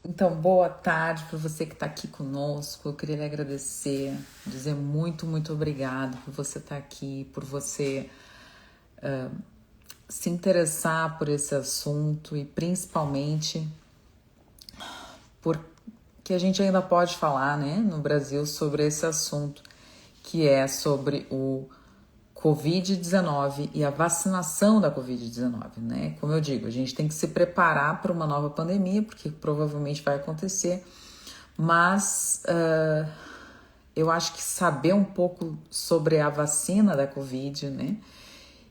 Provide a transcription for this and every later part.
Então, boa tarde para você que está aqui conosco. Eu queria lhe agradecer, dizer muito, muito obrigado por você estar aqui, por você se interessar por esse assunto e principalmente porque a gente ainda pode falar, né, no Brasil sobre esse assunto, que é sobre o Covid-19 e a vacinação da Covid-19, né? Como eu digo, a gente tem que se preparar para uma nova pandemia, porque provavelmente vai acontecer, mas eu acho que saber um pouco sobre a vacina da Covid, né?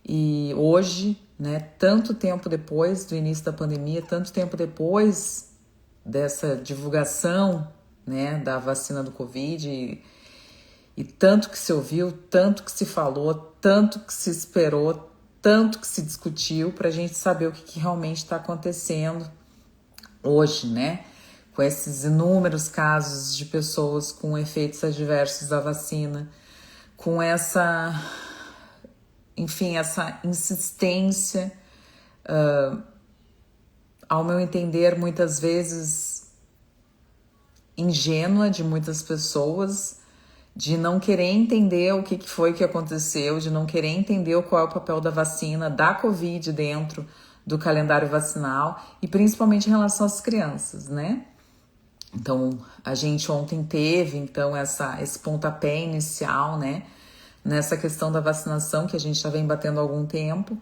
E hoje, né, tanto tempo depois do início da pandemia, tanto tempo depois dessa divulgação, né, da vacina do Covid, e tanto que se ouviu, tanto que se falou, tanto que se esperou, tanto que se discutiu para a gente saber o que realmente está acontecendo hoje, né? Com esses inúmeros casos de pessoas com efeitos adversos da vacina, com essa, enfim, essa insistência, ao meu entender, muitas vezes ingênua de muitas pessoas, de não querer entender o que foi que aconteceu, de não querer entender qual é o papel da vacina, da Covid dentro do calendário vacinal e principalmente em relação às crianças, né? Então, a gente ontem teve, então, esse pontapé inicial, né, nessa questão da vacinação, que a gente já vem batendo há algum tempo,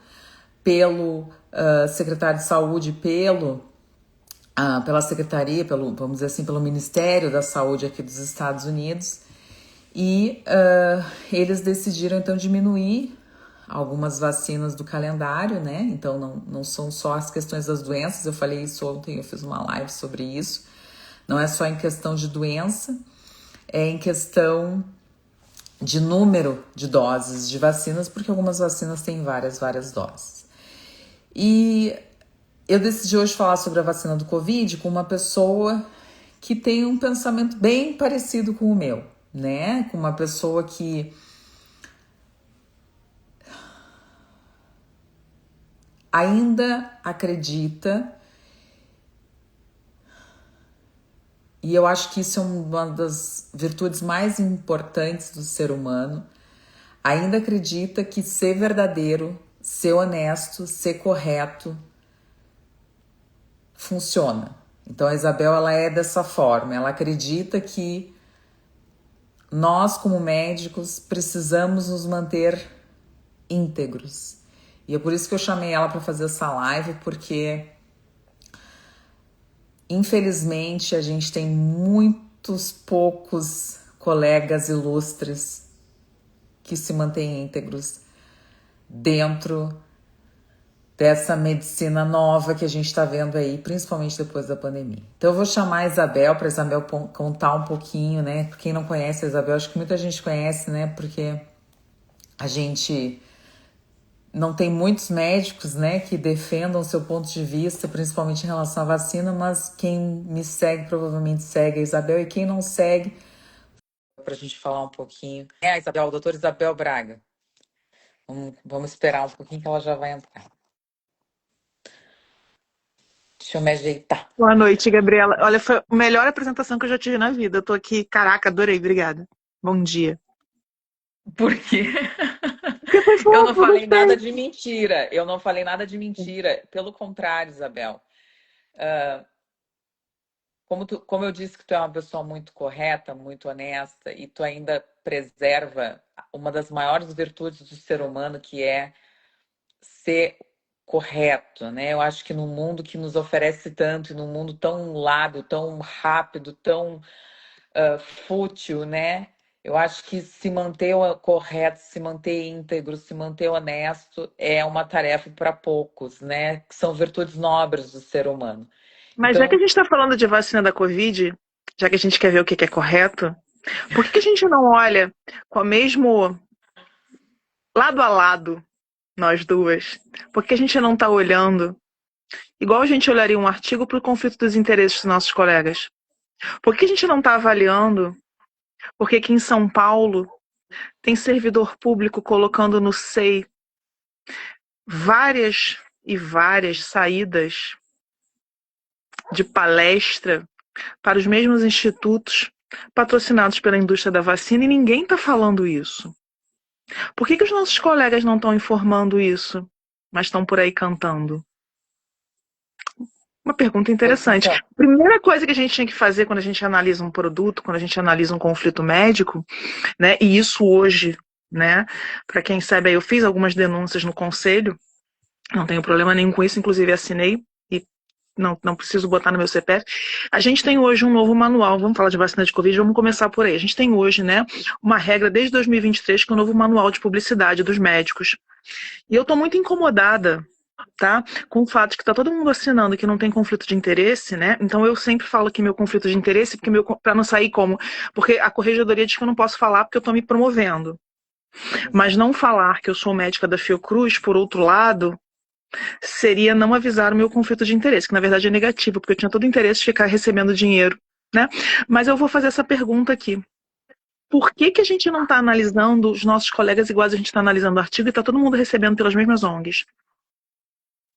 pelo secretário de Saúde, pela secretaria, vamos dizer assim, pelo Ministério da Saúde aqui dos Estados Unidos, e eles decidiram, então, diminuir algumas vacinas do calendário, né? Então, não são só as questões das doenças, eu falei isso ontem, eu fiz uma live sobre isso. Não é só em questão de doença, é em questão de número de doses de vacinas, porque algumas vacinas têm várias doses. E eu decidi hoje falar sobre a vacina do Covid com uma pessoa que tem um pensamento bem parecido com o meu, né? Com uma pessoa que ainda acredita, e eu acho que isso é uma das virtudes mais importantes do ser humano, ainda acredita que ser verdadeiro, ser honesto, ser correto funciona. Então a Isabel, ela é dessa forma, ela acredita que nós como médicos precisamos nos manter íntegros. E é por isso que eu chamei ela para fazer essa live, porque infelizmente a gente tem muitos poucos colegas ilustres que se mantêm íntegros dentro dessa medicina nova que a gente está vendo aí, principalmente depois da pandemia. Então eu vou chamar a Isabel para Isabel contar um pouquinho, né? Quem não conhece a Isabel, acho que muita gente conhece, né? Porque a gente não tem muitos médicos, né, que defendam o seu ponto de vista, principalmente em relação à vacina, mas quem me segue provavelmente segue a Isabel, e quem não segue, para a gente falar um pouquinho. É a Isabel, a doutora Isabel Braga. Vamos esperar um pouquinho que ela já vai entrar. Deixa eu me ajeitar. Boa noite, Gabriela. Olha, foi a melhor apresentação que eu já tive na vida. Eu tô aqui, caraca, adorei, obrigada. Bom dia. Por quê? Porque foi Eu não fofo, eu falei nada gostei. de mentira. Eu não falei nada de mentira. Pelo contrário, Isabel. Como eu disse que tu é uma pessoa muito correta, muito honesta, e tu ainda preserva uma das maiores virtudes do ser humano, que é ser correto, né? Eu acho que no mundo que nos oferece tanto, e num mundo tão lábil, tão rápido, tão fútil, né? Eu acho que se manter correto, se manter íntegro, se manter honesto é uma tarefa para poucos, né? Que são virtudes nobres do ser humano. Mas já que a Então, gente tá falando de vacina da Covid, já que a gente quer ver o que é correto, por que que a gente não olha com o mesmo lado a lado, nós duas? Por que a gente não tá olhando igual a gente olharia um artigo para o conflito dos interesses dos nossos colegas? Por que a gente não tá avaliando porque aqui em São Paulo tem servidor público colocando no SEI várias e várias saídas de palestra para os mesmos institutos patrocinados pela indústria da vacina e ninguém está falando isso. Por que os nossos colegas não estão informando isso, mas estão por aí cantando? Uma pergunta Pois interessante. então. A primeira coisa que a gente tinha que fazer quando a gente analisa um produto, quando a gente analisa um conflito médico, né? E isso hoje, né? Para quem sabe, eu fiz algumas denúncias no conselho, não tenho problema nenhum com isso, inclusive assinei e não preciso botar no meu CPF. A gente tem hoje um novo manual, vamos falar de vacina de Covid, vamos começar por aí. A gente tem hoje, né, uma regra desde 2023 que é o novo manual de publicidade dos médicos. E eu estou muito incomodada, tá? Com o fato de que está todo mundo assinando que não tem conflito de interesse, né? Então eu sempre falo que meu conflito de interesse, porque para não sair como, porque a corregedoria diz que eu não posso falar porque eu estou me promovendo. Mas Exato. não falar que eu sou médica da Fiocruz, por outro lado, seria não avisar o meu conflito de interesse, que na verdade é negativo, porque eu tinha todo o interesse de ficar recebendo dinheiro, né? Mas eu vou fazer essa pergunta aqui. Por que a gente não está analisando os nossos colegas igual a gente está analisando o artigo e está todo mundo recebendo pelas mesmas ONGs?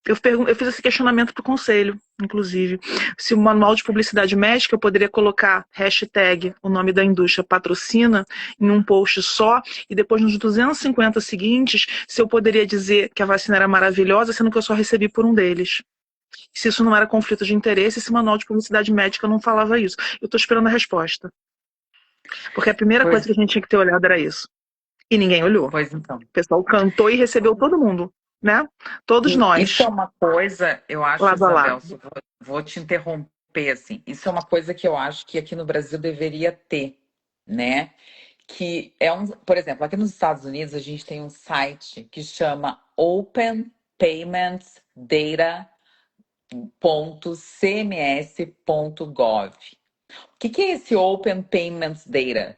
Eu fiz esse questionamento para o conselho, inclusive. Se o manual de publicidade médica eu poderia colocar hashtag, o nome da indústria patrocina, em um post só, e depois nos 250 seguintes, se eu poderia dizer que a vacina era maravilhosa, sendo que eu só recebi por um deles. Se isso não era conflito de interesse, esse manual de publicidade médica não falava isso. Eu estou esperando a resposta. Porque a primeira coisa Pois, que a gente tinha que ter olhado era isso. E ninguém olhou. pois então. O pessoal cantou e recebeu todo mundo, né? Todos E isso é nós, uma coisa, eu acho, lado a Isabel, lado. vou te interromper assim. Isso é uma coisa que eu acho que aqui no Brasil deveria ter, né? Que é um, por exemplo, aqui nos Estados Unidos a gente tem um site que chama Open Payments Data.cms.gov. O que é esse Open Payments Data?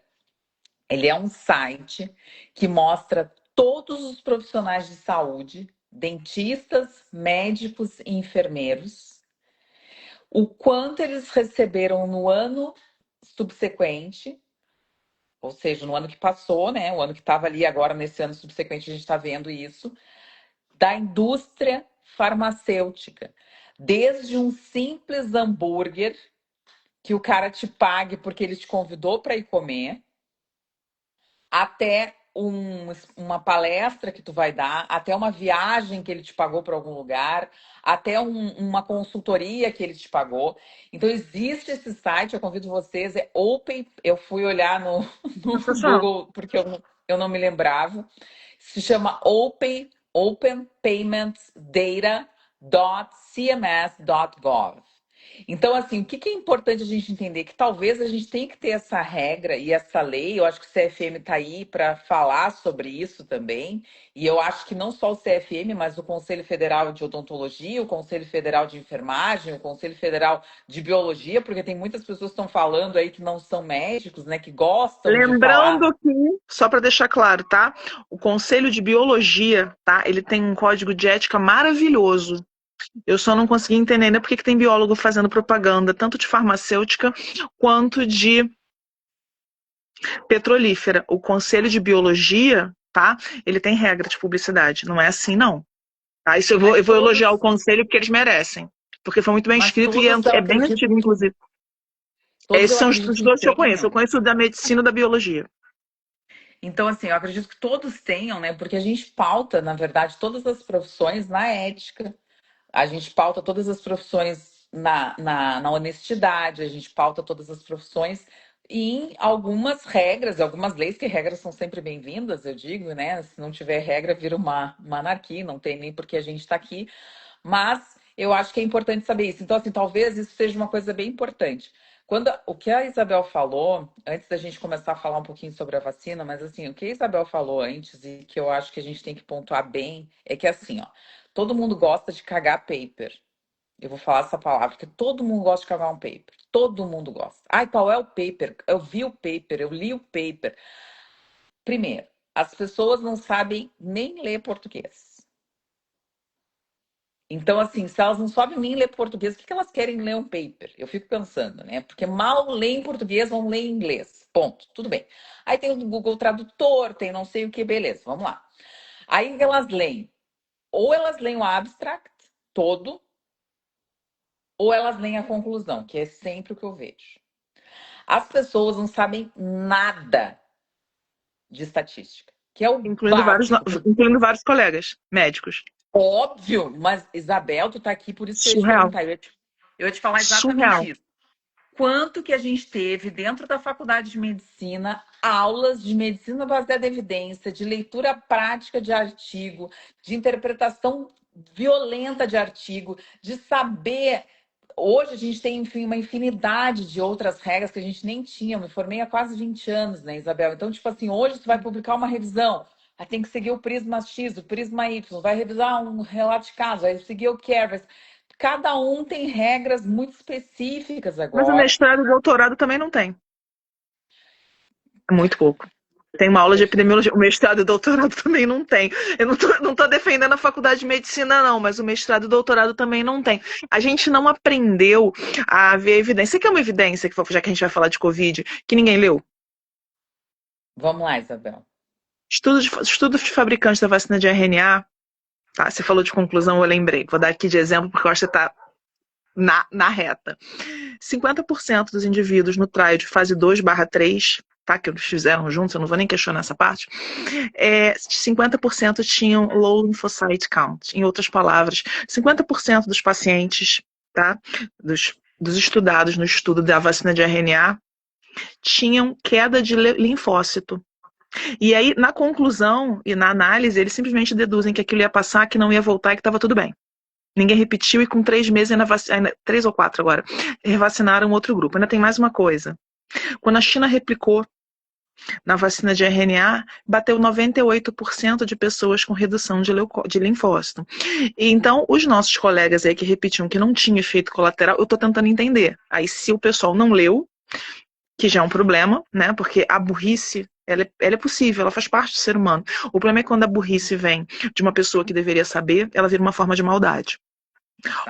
Ele é um site que mostra todos os profissionais de saúde, dentistas, médicos e enfermeiros, o quanto eles receberam no ano subsequente, ou seja, no ano que passou, né? O ano que estava ali agora, nesse ano subsequente, a gente está vendo isso, da indústria farmacêutica. Desde um simples hambúrguer que o cara te pague porque ele te convidou para ir comer, até uma palestra que tu vai dar, até uma viagem que ele te pagou para algum lugar, até uma consultoria que ele te pagou. Então existe esse site, eu convido vocês, é Open, eu fui olhar no, no Sensacional. Google porque eu não me lembrava. Se chama Open Payments Data.cms.gov. Então, assim, o que é importante a gente entender? Que talvez a gente tenha que ter essa regra e essa lei. Eu acho que o CFM está aí para falar sobre isso também. E eu acho que não só o CFM, mas o Conselho Federal de Odontologia, o Conselho Federal de Enfermagem, o Conselho Federal de Biologia, porque tem muitas pessoas que estão falando aí que não são médicos, né? Que gostam de falar. Lembrando que, só para deixar claro, tá? O Conselho de Biologia, tá? Ele tem um código de ética maravilhoso. Eu só não consegui entender ainda porque que tem biólogo fazendo propaganda, tanto de farmacêutica quanto de petrolífera. O Conselho de Biologia, tá? Ele tem regra de publicidade. Não é assim, não. Tá? Isso Mas eu vou elogiar o todos, conselho porque eles merecem. Porque foi muito bem mas escrito e todos eu é bem acredito antigo, que inclusive. todos Esses eu são os acredito que dois que eu conheço. Eu tenham. conheço o da medicina e da biologia. Então, assim, eu acredito que todos tenham, né? Porque a gente pauta, na verdade, todas as profissões na ética, a gente pauta todas as profissões na honestidade, a gente pauta todas as profissões em algumas regras, algumas leis, que regras são sempre bem-vindas, eu digo, né? Se não tiver regra, vira uma anarquia, não tem nem porque a gente está aqui. Mas eu acho que é importante saber isso. Então, assim, talvez isso seja uma coisa bem importante. Quando o que a Isabel falou, antes da gente começar a falar um pouquinho sobre a vacina, mas assim, o que a Isabel falou antes e que eu acho que a gente tem que pontuar bem é que assim, ó, todo mundo gosta de cagar paper. Eu vou falar essa palavra, porque todo mundo gosta de cagar um paper. Todo mundo gosta. Ai, qual é o paper? Eu vi o paper, eu li o paper. Primeiro, as pessoas não sabem nem ler português. Então, assim, se elas não sabem nem ler português, o que elas querem ler um paper? Eu fico pensando, né? Porque mal leem português, vão ler inglês. Ponto. Tudo bem. Aí tem o Google Tradutor, tem não sei o que, beleza, vamos lá. Aí elas leem, ou elas leem o abstract todo, ou elas leem a conclusão, que é sempre o que eu vejo. As pessoas não sabem nada de estatística, que é o Incluindo básico. incluindo vários colegas médicos. Óbvio, mas Isabel, tu tá aqui, por isso que eu ia te Surreal. perguntar. Eu ia te falar Surreal. exatamente isso. Quanto que a gente teve dentro da faculdade de medicina aulas de medicina baseada em evidência, de leitura prática de artigo, de interpretação violenta de artigo, de saber. Hoje a gente tem, enfim, uma infinidade de outras regras que a gente nem tinha. Eu me formei há quase 20 anos, né, Isabel? Então, tipo assim, hoje tu vai publicar uma revisão. Aí tem que seguir o prisma X, o prisma Y, vai revisar um relato de caso, vai seguir o CARE. Cada um tem regras muito específicas Mas o agora. mestrado e o doutorado também não tem. É muito pouco. Tem uma aula de epidemiologia. O mestrado e o doutorado também não tem. Eu não tô defendendo a faculdade de medicina, não, mas o mestrado e o doutorado também não tem. A gente não aprendeu a ver evidência. Você quer uma evidência, já que a gente vai falar de Covid, que ninguém leu? Vamos lá, Isabel. Estudos de fabricantes da vacina de RNA. Tá, você falou de conclusão, eu lembrei. Vou dar aqui de exemplo, porque eu acho que você está na reta. 50% dos indivíduos no trial de fase 2/3, tá, que eles fizeram juntos, eu não vou nem questionar essa parte, 50% tinham low lymphocyte count. Em outras palavras, 50% dos pacientes, tá, dos estudados no estudo da vacina de RNA tinham queda de linfócito. E aí, na conclusão e na análise, eles simplesmente deduzem que aquilo ia passar, que não ia voltar e que estava tudo bem. Ninguém repetiu e com 3 meses, ainda 3 ou 4 agora, revacinaram outro grupo. Ainda tem mais uma coisa. Quando a China replicou na vacina de RNA, bateu 98% de pessoas com redução de linfócito. E então, os nossos colegas aí que repetiam que não tinha efeito colateral, eu estou tentando entender. Aí, se o pessoal não leu, que já é um problema, né? Porque a burrice, ela é possível, ela faz parte do ser humano. O problema é quando a burrice vem de uma pessoa que deveria saber, ela vira uma forma de maldade.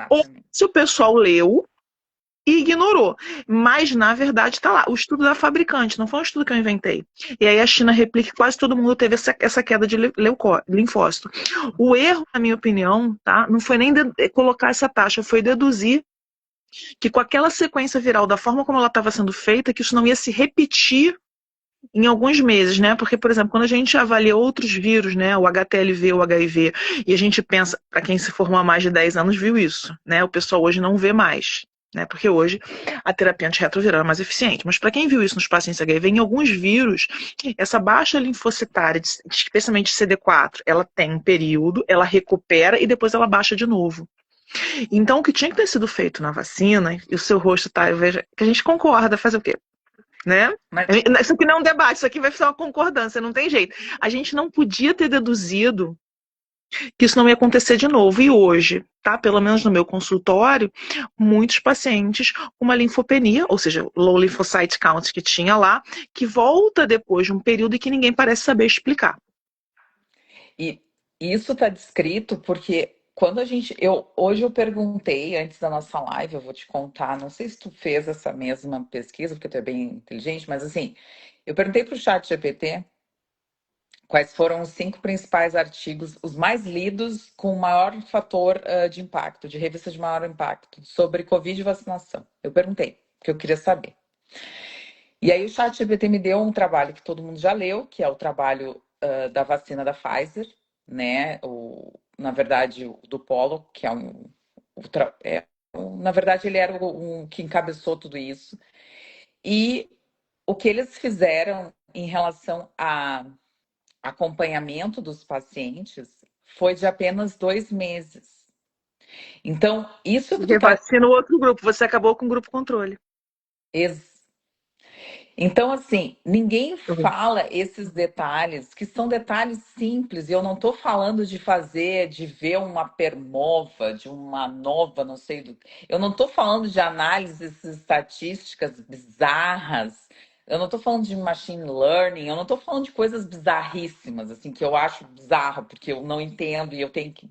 Ou Exatamente. se o pessoal leu e ignorou. Mas, na verdade, está lá. O estudo da fabricante, não foi um estudo que eu inventei. E aí a China replica que quase todo mundo teve essa queda de linfócito. O erro, na minha opinião, tá, não foi nem colocar essa taxa, foi deduzir que com aquela sequência viral, da forma como ela estava sendo feita, que isso não ia se repetir em alguns meses, né? Porque, por exemplo, quando a gente avalia outros vírus, né, o HTLV, o HIV, e a gente pensa, para quem se formou há mais de 10 anos viu isso, né? O pessoal hoje não vê mais, né? Porque hoje a terapia antirretroviral é mais eficiente. Mas para quem viu isso nos pacientes HIV, em alguns vírus, essa baixa linfocitária, especialmente CD4, ela tem um período, ela recupera e depois ela baixa de novo. Então, o que tinha que ter sido feito na vacina, e o seu rosto tá, eu vejo, que a gente concorda, fazer o quê? Né? Mas, Isso aqui não é um debate, isso aqui vai ser uma concordância, não tem jeito. A gente não podia ter deduzido que isso não ia acontecer de novo. E hoje, tá? Pelo menos no meu consultório, muitos pacientes com uma linfopenia, ou seja, low lymphocyte count que tinha lá, que volta depois de um período e que ninguém parece saber explicar. e isso está descrito porque quando a gente. Hoje eu perguntei, antes da nossa live, eu vou te contar, não sei se tu fez essa mesma pesquisa, porque tu é bem inteligente, mas assim, eu perguntei para o chat GPT quais foram os 5 principais artigos, os mais lidos com o maior fator de impacto, de revista de maior impacto, sobre Covid e vacinação. Eu perguntei, porque eu queria saber. E aí o chat GPT me deu um trabalho que todo mundo já leu, que é o trabalho da vacina da Pfizer, né? Na verdade, o do Polo, que é na verdade, ele era o que encabeçou tudo isso. E o que eles fizeram em relação a acompanhamento dos pacientes foi de apenas 2 meses. Então, isso que tu Porque tá. vacina o outro grupo, você acabou com o grupo controle. Então, assim, ninguém fala esses detalhes, que são detalhes simples, e eu não estou falando de fazer, de ver uma permova, de uma nova, não sei do. Eu não estou falando de análises estatísticas bizarras, eu não estou falando de machine learning, eu não estou falando de coisas bizarríssimas, assim, que eu acho bizarro, porque eu não entendo e eu tenho que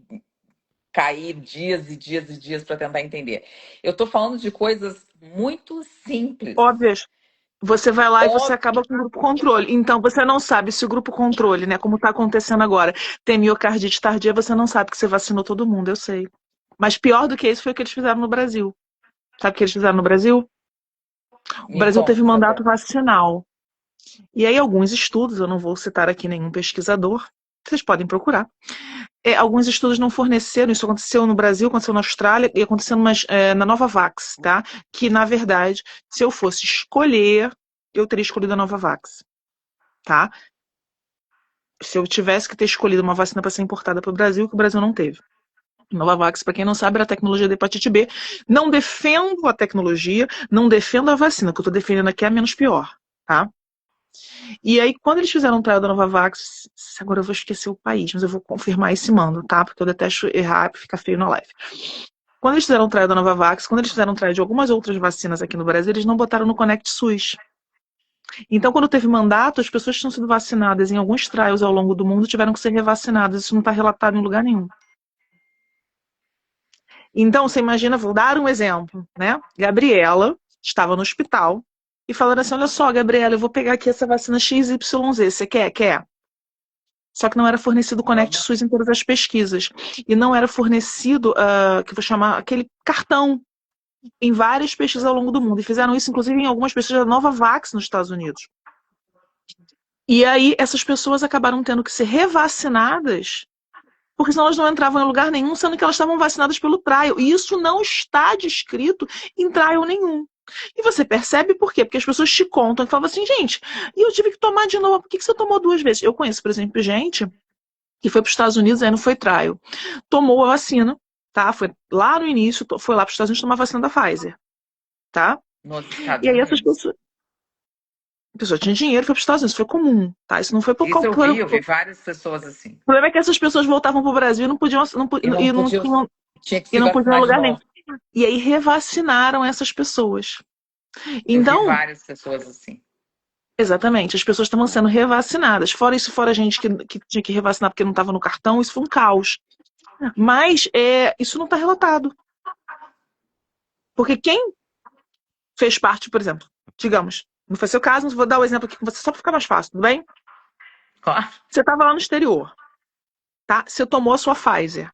cair dias e dias e dias para tentar entender. Eu estou falando de coisas muito simples. Óbvio. Você vai lá e você Óbvio. acaba com o grupo controle. Então, você não sabe se o grupo controle, né, como está acontecendo agora, tem miocardite tardia, você não sabe que você vacinou todo mundo, eu sei. Mas pior do que isso foi o que eles fizeram no Brasil. Sabe o que eles fizeram no Brasil? O Me Brasil teve conta, mandato Isabel. vacinal. E aí alguns estudos, eu não vou citar aqui nenhum pesquisador, vocês podem procurar. Alguns estudos não forneceram, isso aconteceu no Brasil, aconteceu na Austrália e aconteceu na Novavax, tá? Que, na verdade, se eu fosse escolher, eu teria escolhido a Novavax, tá? Se eu tivesse que ter escolhido uma vacina para ser importada para o Brasil, que o Brasil não teve. Novavax, para quem não sabe, era a tecnologia da hepatite B. Não defendo a tecnologia, não defendo a vacina, o que eu estou defendendo aqui é a menos pior, tá? E aí, quando eles fizeram o trial da Novavax, agora eu vou esquecer o país, mas eu vou confirmar esse mando, tá? Porque eu detesto errar e ficar feio na live. Quando eles fizeram o trial da Novavax, quando eles fizeram o trial de algumas outras vacinas aqui no Brasil, eles não botaram no Conect SUS. Então, quando teve mandato, as pessoas que tinham sido vacinadas em alguns trials ao longo do mundo tiveram que ser revacinadas. Isso não está relatado em lugar nenhum. Então, você imagina, vou dar um exemplo, né? Gabriela estava no hospital e falando assim, olha só, Gabriela, eu vou pegar aqui essa vacina XYZ, você quer? Quer? Só que não era fornecido o Conect SUS em todas as pesquisas. E não era fornecido, que eu vou chamar, aquele cartão em várias pesquisas ao longo do mundo. E fizeram isso, inclusive, em algumas pesquisas da Novavax nos Estados Unidos. E aí, essas pessoas acabaram tendo que ser revacinadas, porque senão elas não entravam em lugar nenhum, sendo que elas estavam vacinadas pelo trial. E isso não está descrito em trial nenhum. E você percebe por quê? Porque as pessoas te contam e falam assim, gente, e eu tive que tomar de novo, por que você tomou 2 vezes? Eu conheço, por exemplo, gente que foi para os Estados Unidos, aí não foi trial. Tomou a vacina, tá? Foi lá no início, foi lá para os Estados Unidos tomar a vacina da Pfizer, tá? Nos Estados E aí essas Unidos. pessoas... A pessoa tinha dinheiro, foi para os Estados Unidos, foi comum, tá? Isso não foi por Isso qualquer... eu vi várias pessoas assim. O problema é que essas pessoas voltavam para o Brasil e não podiam, E não podia, tinha que se não podiam ir a vacinar de lugar nenhum. novo. E aí revacinaram essas pessoas. Eu vi Então, várias pessoas assim. exatamente, as pessoas estavam sendo revacinadas. Fora isso, fora a gente que tinha que revacinar porque não estava no cartão, isso foi um caos. Mas isso não está relatado. Porque quem fez parte, por exemplo, digamos, não foi seu caso, mas vou dar o exemplo aqui com você só para ficar mais fácil, tudo bem? Claro. Você estava lá no exterior, tá? Você tomou a sua Pfizer.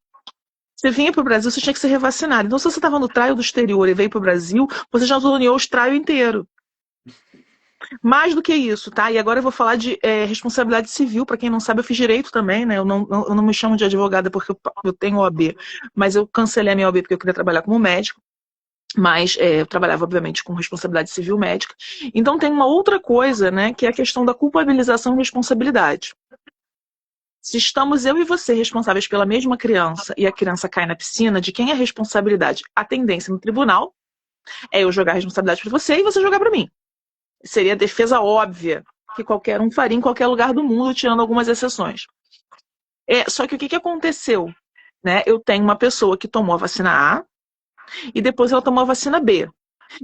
Você vinha para o Brasil, você tinha que ser revacinado. Então, se você estava no trial do exterior e veio para o Brasil, você já zoneou o trial inteiro. Mais do que isso, tá? E agora eu vou falar de responsabilidade civil. Para quem não sabe, eu fiz direito também, né? Eu não me chamo de advogada porque eu tenho OAB, mas eu cancelei a minha OAB porque eu queria trabalhar como médico. Mas eu trabalhava, obviamente, com responsabilidade civil médica. Então tem uma outra coisa, né, que é a questão da culpabilização e responsabilidade. Se estamos eu e você responsáveis pela mesma criança e a criança cai na piscina, de quem é a responsabilidade? A tendência no tribunal é eu jogar a responsabilidade para você e você jogar para mim. Seria a defesa óbvia que qualquer um faria em qualquer lugar do mundo, tirando algumas exceções. Só que o que aconteceu? Né? Eu tenho uma pessoa que tomou a vacina A, e depois ela tomou a vacina B.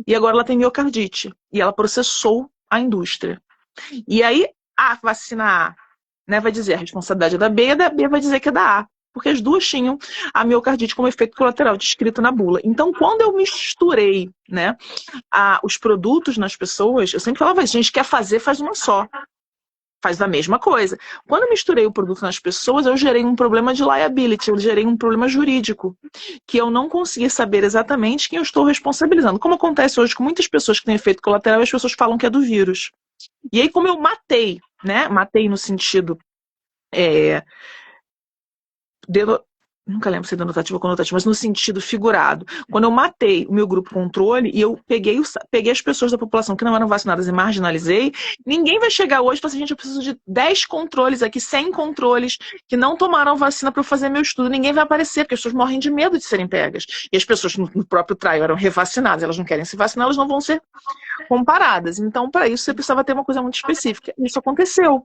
E agora ela tem miocardite. E ela processou a indústria. E aí a vacina A, né, vai dizer a responsabilidade é da B, e da B vai dizer que é da A. Porque as duas tinham a miocardite como efeito colateral descrito na bula. Então, quando eu misturei, né, os produtos nas pessoas, eu sempre falava isso, a gente quer fazer, faz uma só. Faz a mesma coisa. Quando eu misturei o produto nas pessoas, eu gerei um problema de liability, eu gerei um problema jurídico, que eu não consegui saber exatamente quem eu estou responsabilizando. Como acontece hoje com muitas pessoas que têm efeito colateral, as pessoas falam que é do vírus. E aí, como eu matei, né? Matei no sentido... Nunca lembro se é denotativo ou conotativo, mas no sentido figurado. Quando eu matei o meu grupo controle e eu peguei as pessoas da população que não eram vacinadas e marginalizei, ninguém vai chegar hoje e falar assim, gente, eu preciso de 10 controles aqui, 100 controles que não tomaram vacina para eu fazer meu estudo. Ninguém vai aparecer, porque as pessoas morrem de medo de serem pegas. E as pessoas no próprio trial eram revacinadas, elas não querem se vacinar, elas não vão ser comparadas. Então, para isso, você precisava ter uma coisa muito específica. Isso aconteceu.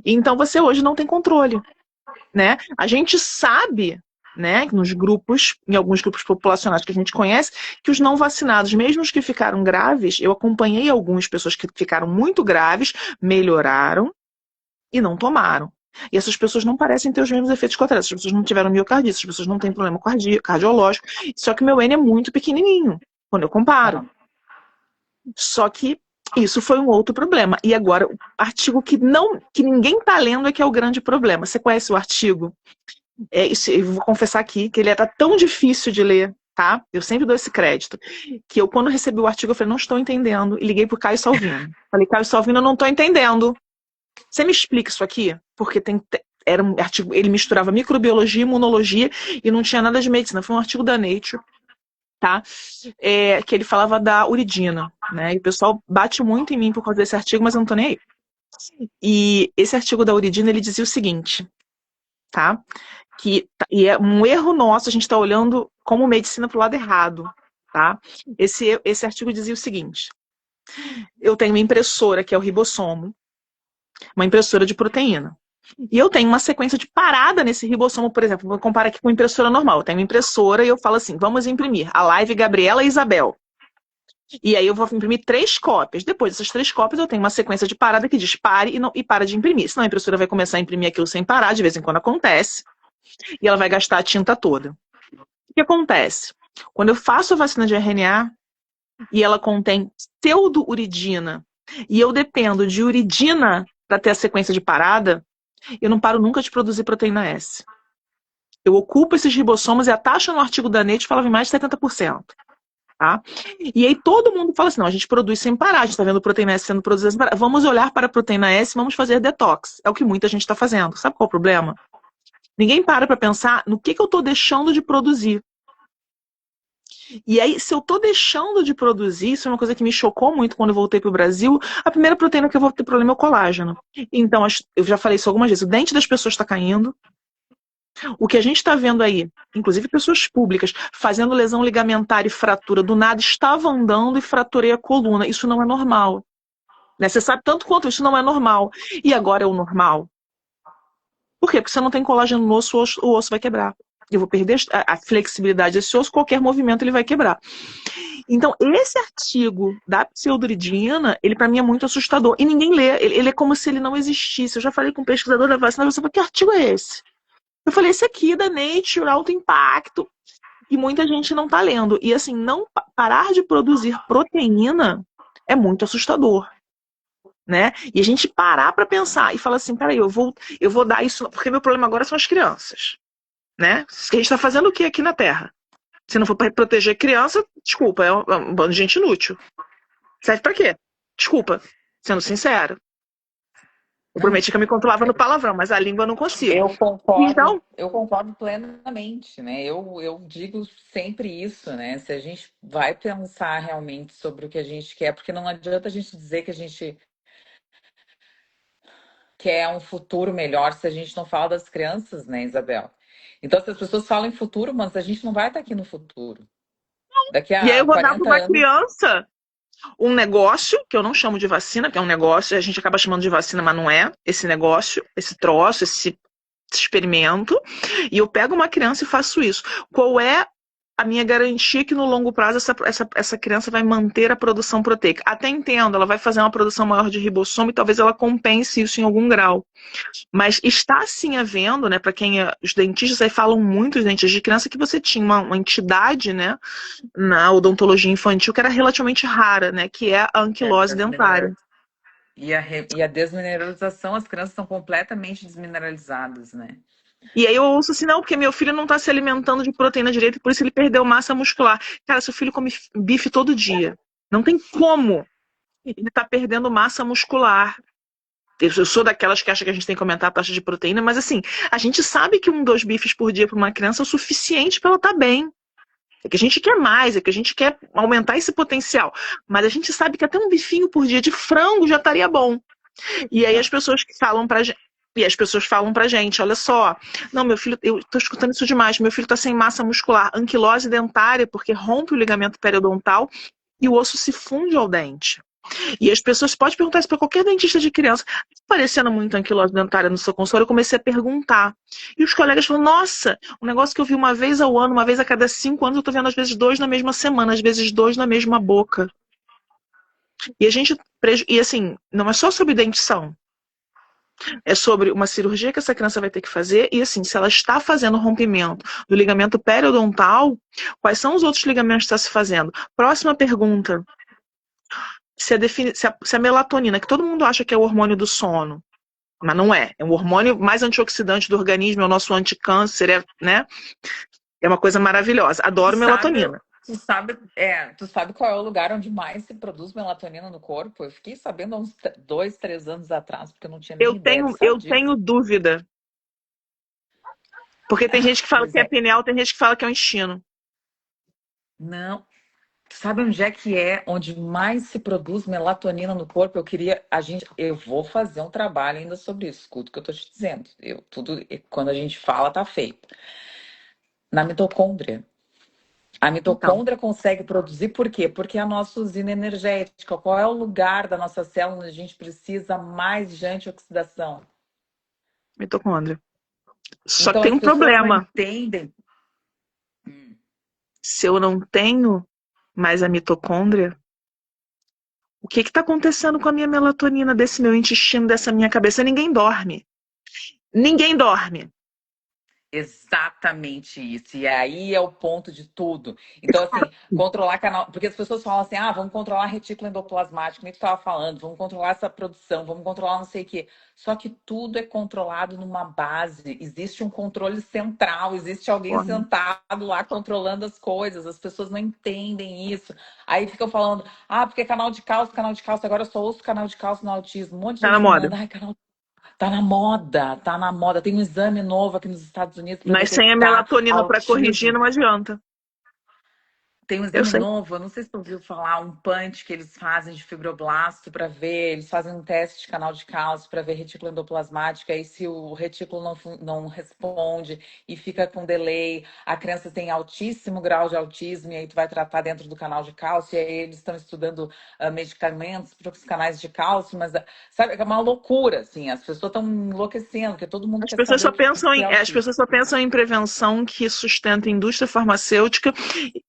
Então, você hoje não tem controle. Né? A gente sabe, né, nos grupos, em alguns grupos populacionais que a gente conhece, que os não vacinados, mesmo os que ficaram graves, eu acompanhei algumas pessoas que ficaram muito graves, melhoraram e não tomaram. E essas pessoas não parecem ter os mesmos efeitos colaterais. Essas pessoas não tiveram miocardite, essas pessoas não têm problema cardiológico. Só que o meu N é muito pequenininho, quando eu comparo. Só que isso foi um outro problema. E agora, o artigo que ninguém está lendo é que é o grande problema. Você conhece o artigo? Eu vou confessar aqui que ele era tão difícil de ler, tá? Eu sempre dou esse crédito. Que eu, quando recebi o artigo, eu falei, não estou entendendo. E liguei pro Caio Salvino. Falei, Caio Salvino, eu não estou entendendo. Você me explica isso aqui? Porque era um artigo, ele misturava microbiologia, imunologia e não tinha nada de medicina. Foi um artigo da Nature, tá? Que ele falava da uridina, né? E o pessoal bate muito em mim por causa desse artigo, mas eu não tô nem aí. E esse artigo da uridina, ele dizia o seguinte, tá? E é um erro nosso, a gente está olhando como medicina pro lado errado, tá? Esse artigo dizia o seguinte, eu tenho uma impressora, que é o ribossomo, uma impressora de proteína. E eu tenho uma sequência de parada nesse ribossomo, por exemplo, vou comparar aqui com impressora normal. Eu tenho uma impressora e eu falo assim, vamos imprimir a Live Gabriela e Isabel. E aí eu vou imprimir 3 cópias. Depois dessas 3 cópias, eu tenho uma sequência de parada que diz pare e para de imprimir. Senão a impressora vai começar a imprimir aquilo sem parar, de vez em quando acontece, e ela vai gastar a tinta toda. O que acontece? Quando eu faço a vacina de RNA e ela contém pseudo-uridina, e eu dependo de uridina para ter a sequência de parada, eu não paro nunca de produzir proteína S. Eu ocupo esses ribossomos e a taxa no artigo da Nature falava em mais de 70%. Tá? E aí todo mundo fala assim, não, a gente produz sem parar, a gente está vendo proteína S sendo produzida sem parar. Vamos olhar para a proteína S e vamos fazer detox. É o que muita gente está fazendo. Sabe qual é o problema? Ninguém para pensar no que eu estou deixando de produzir. E aí, se eu estou deixando de produzir, isso é uma coisa que me chocou muito quando eu voltei para o Brasil, a primeira proteína que eu vou ter problema é o colágeno. Então, eu já falei isso algumas vezes, o dente das pessoas está caindo. O que a gente está vendo aí, inclusive pessoas públicas, fazendo lesão ligamentar e fratura, do nada estava andando e fraturei a coluna. Isso não é normal. Né? Você sabe tanto quanto isso não é normal. E agora é o normal. Por quê? Porque você não tem colágeno no osso, o osso vai quebrar. Eu vou perder a flexibilidade desse osso, qualquer movimento ele vai quebrar. Então, esse artigo da pseudoridina, ele para mim é muito assustador. E ninguém lê. Ele é como se ele não existisse. Eu já falei com um pesquisador da vacina, eu falei, que artigo é esse? Eu falei, esse aqui da Nature, alto impacto. E muita gente não está lendo. E assim, não parar de produzir proteína é muito assustador. Né? E a gente parar para pensar e falar assim, peraí, eu vou dar isso, porque meu problema agora são as crianças. Né? A gente está fazendo o que aqui na Terra? Se não for para proteger criança, desculpa, é um bando de gente inútil. Serve para quê? Desculpa, sendo sincero. Eu prometi que eu me controlava no palavrão, mas a língua eu não consigo. Eu concordo plenamente, né? Eu digo sempre isso, né? Se a gente vai pensar realmente sobre o que a gente quer, porque não adianta a gente dizer que a gente quer um futuro melhor se a gente não fala das crianças, né, Isabel? Então, se as pessoas falam em futuro, mas a gente não vai estar aqui no futuro. Daqui a e aí eu vou dar para uma anos... criança um negócio, que eu não chamo de vacina, que é um negócio, a gente acaba chamando de vacina, mas não é. Esse negócio, esse troço, esse experimento, e eu pego uma criança e faço isso. Qual é a minha garantia que no longo prazo essa criança vai manter a produção proteica? Até entendo, ela vai fazer uma produção maior de ribossomo e talvez ela compense isso em algum grau. Mas está sim havendo, né, para quem os dentistas aí falam muito, os dentistas de criança, que você tinha uma entidade, né, na odontologia infantil que era relativamente rara, né, que é a anquilose dentária. E a desmineralização, as crianças são completamente desmineralizadas, né? E aí eu ouço assim, não, porque meu filho não está se alimentando de proteína direito e por isso ele perdeu massa muscular. Cara, seu filho come bife todo dia. Não tem como ele está perdendo massa muscular. Eu sou daquelas que acham que a gente tem que aumentar a taxa de proteína, mas assim, a gente sabe que 2 bifes por dia para uma criança é o suficiente para ela estar bem. É que a gente quer mais, é que a gente quer aumentar esse potencial. Mas a gente sabe que até um bifinho por dia de frango já estaria bom. E aí as pessoas que falam pra gente. E as pessoas falam pra gente, olha só, não, meu filho, eu tô escutando isso demais, meu filho tá sem massa muscular, anquilose dentária, porque rompe o ligamento periodontal e o osso se funde ao dente. E as pessoas podem perguntar isso para qualquer dentista de criança. Tá parecendo muito anquilose dentária no seu consultório? Eu comecei a perguntar. E os colegas falam, nossa, um negócio que eu vi uma vez ao ano, uma vez a cada 5 anos, eu tô vendo às vezes 2 na mesma semana, às vezes 2 na mesma boca. E a gente, e assim, não é só sobre dentição. É sobre uma cirurgia que essa criança vai ter que fazer e, assim, se ela está fazendo rompimento do ligamento periodontal, quais são os outros ligamentos que está se fazendo? Próxima pergunta. Se a melatonina, que todo mundo acha que é o hormônio do sono, mas não é. É o hormônio mais antioxidante do organismo, é o nosso anticâncer, né? É uma coisa maravilhosa. Tu Adoro sabe, melatonina. tu sabe qual é o lugar onde mais se produz melatonina no corpo? Eu fiquei sabendo há uns 2, 3 anos atrás, porque eu não tinha nem ideia. Tu sabe Eu disso? tenho dúvida. Porque tem gente que fala Pois que é é. pineal, tem gente que fala que é o intestino. Não. Tu sabe onde é onde mais se produz melatonina no corpo? Eu vou fazer um trabalho ainda sobre isso. Escuta o que eu tô te dizendo. Quando a gente fala, tá feito. Na mitocôndria. A Então, mitocôndria consegue produzir por quê? Porque é a nossa usina energética. Qual é o lugar da nossa célula onde a gente precisa mais de antioxidação? mitocôndria. Só que Então tem as um pessoas não problema. entendem. Se eu não tenho mais a mitocôndria, o que está acontecendo com a minha melatonina, desse meu intestino, dessa minha cabeça? Ninguém dorme. Ninguém dorme. Exatamente isso. E aí é o ponto de tudo. Então, assim, controlar canal. Porque as pessoas falam assim: ah, vamos controlar a retícula endoplasmática, nem tu estava falando, vamos controlar essa produção, vamos controlar não sei o quê. Só que tudo é controlado numa base. Existe um controle central, existe alguém Dorme. sentado lá controlando as coisas. As pessoas não entendem isso. Aí ficam falando: ah, porque canal de cálcio, canal de cálcio. Agora eu só ouço canal de cálcio no autismo. Um monte de Tá na gente me moda. manda: ai, canal tá na moda, tá na moda. Tem um exame novo aqui nos Estados Unidos para Mas sem a detectar melatonina para corrigir autismo. não adianta. Tem um Eu exame sei. novo, eu não sei se você ouviu falar, um punch que eles fazem de fibroblasto para ver, eles fazem um teste de canal de cálcio para ver retícula endoplasmática, e se o retículo não responde e fica com delay, a criança tem altíssimo grau de autismo, e aí tu vai tratar dentro do canal de cálcio, e aí eles estão estudando medicamentos para os canais de cálcio, mas sabe, é uma loucura, assim, as pessoas estão enlouquecendo, porque todo mundo As quer pessoas saber só o pensam que é em, as autismo. pessoas só pensam em prevenção que sustenta indústria farmacêutica,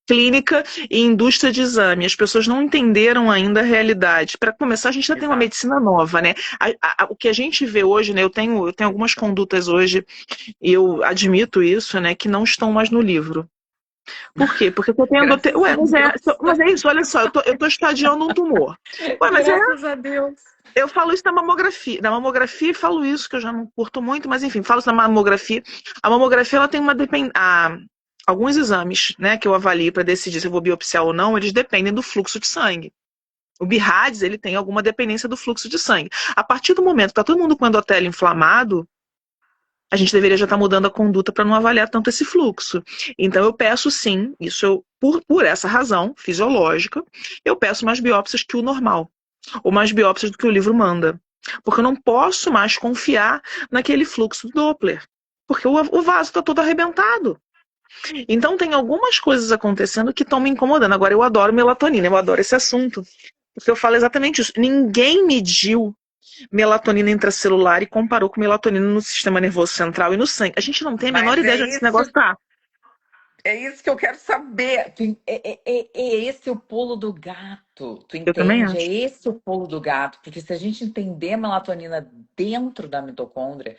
clínica e indústria de exame. As pessoas não entenderam ainda a realidade. Para começar, a gente já tem uma Exato. medicina nova, né? O que a gente vê hoje, né? Eu tenho algumas condutas hoje, e eu admito isso, né? Que não estão mais no livro. Por quê? Porque eu tô tendo. Graças a Ué, Deus. mas é isso, olha só, eu tô estadiando um tumor. Ué, mas é. Graças a Deus. Eu falo isso da mamografia. Da mamografia, falo isso, que eu já não curto muito, mas enfim, falo isso da mamografia. A mamografia, ela tem uma alguns exames, né, que eu avalio para decidir se eu vou biopsiar ou não, eles dependem do fluxo de sangue. O BIRADS, ele tem alguma dependência do fluxo de sangue. A partir do momento que está todo mundo com endotélio inflamado, a gente deveria já estar mudando a conduta para não avaliar tanto esse fluxo. Então eu peço sim, por essa razão fisiológica, eu peço mais biópsias que o normal, ou mais biópsias do que o livro manda. Porque eu não posso mais confiar naquele fluxo do Doppler. Porque o vaso está todo arrebentado. Então tem algumas coisas acontecendo que estão me incomodando. Agora eu adoro melatonina, eu adoro esse assunto. Porque eu falo exatamente isso. Ninguém mediu melatonina intracelular e comparou com melatonina no sistema nervoso central e no sangue. A gente não tem a menor Mas ideia de onde esse negócio está. é isso que eu quero saber. É esse o pulo do gato. Tu Eu também entende? É acho. esse o pulo do gato. Porque se a gente entender a melatonina dentro da mitocôndria,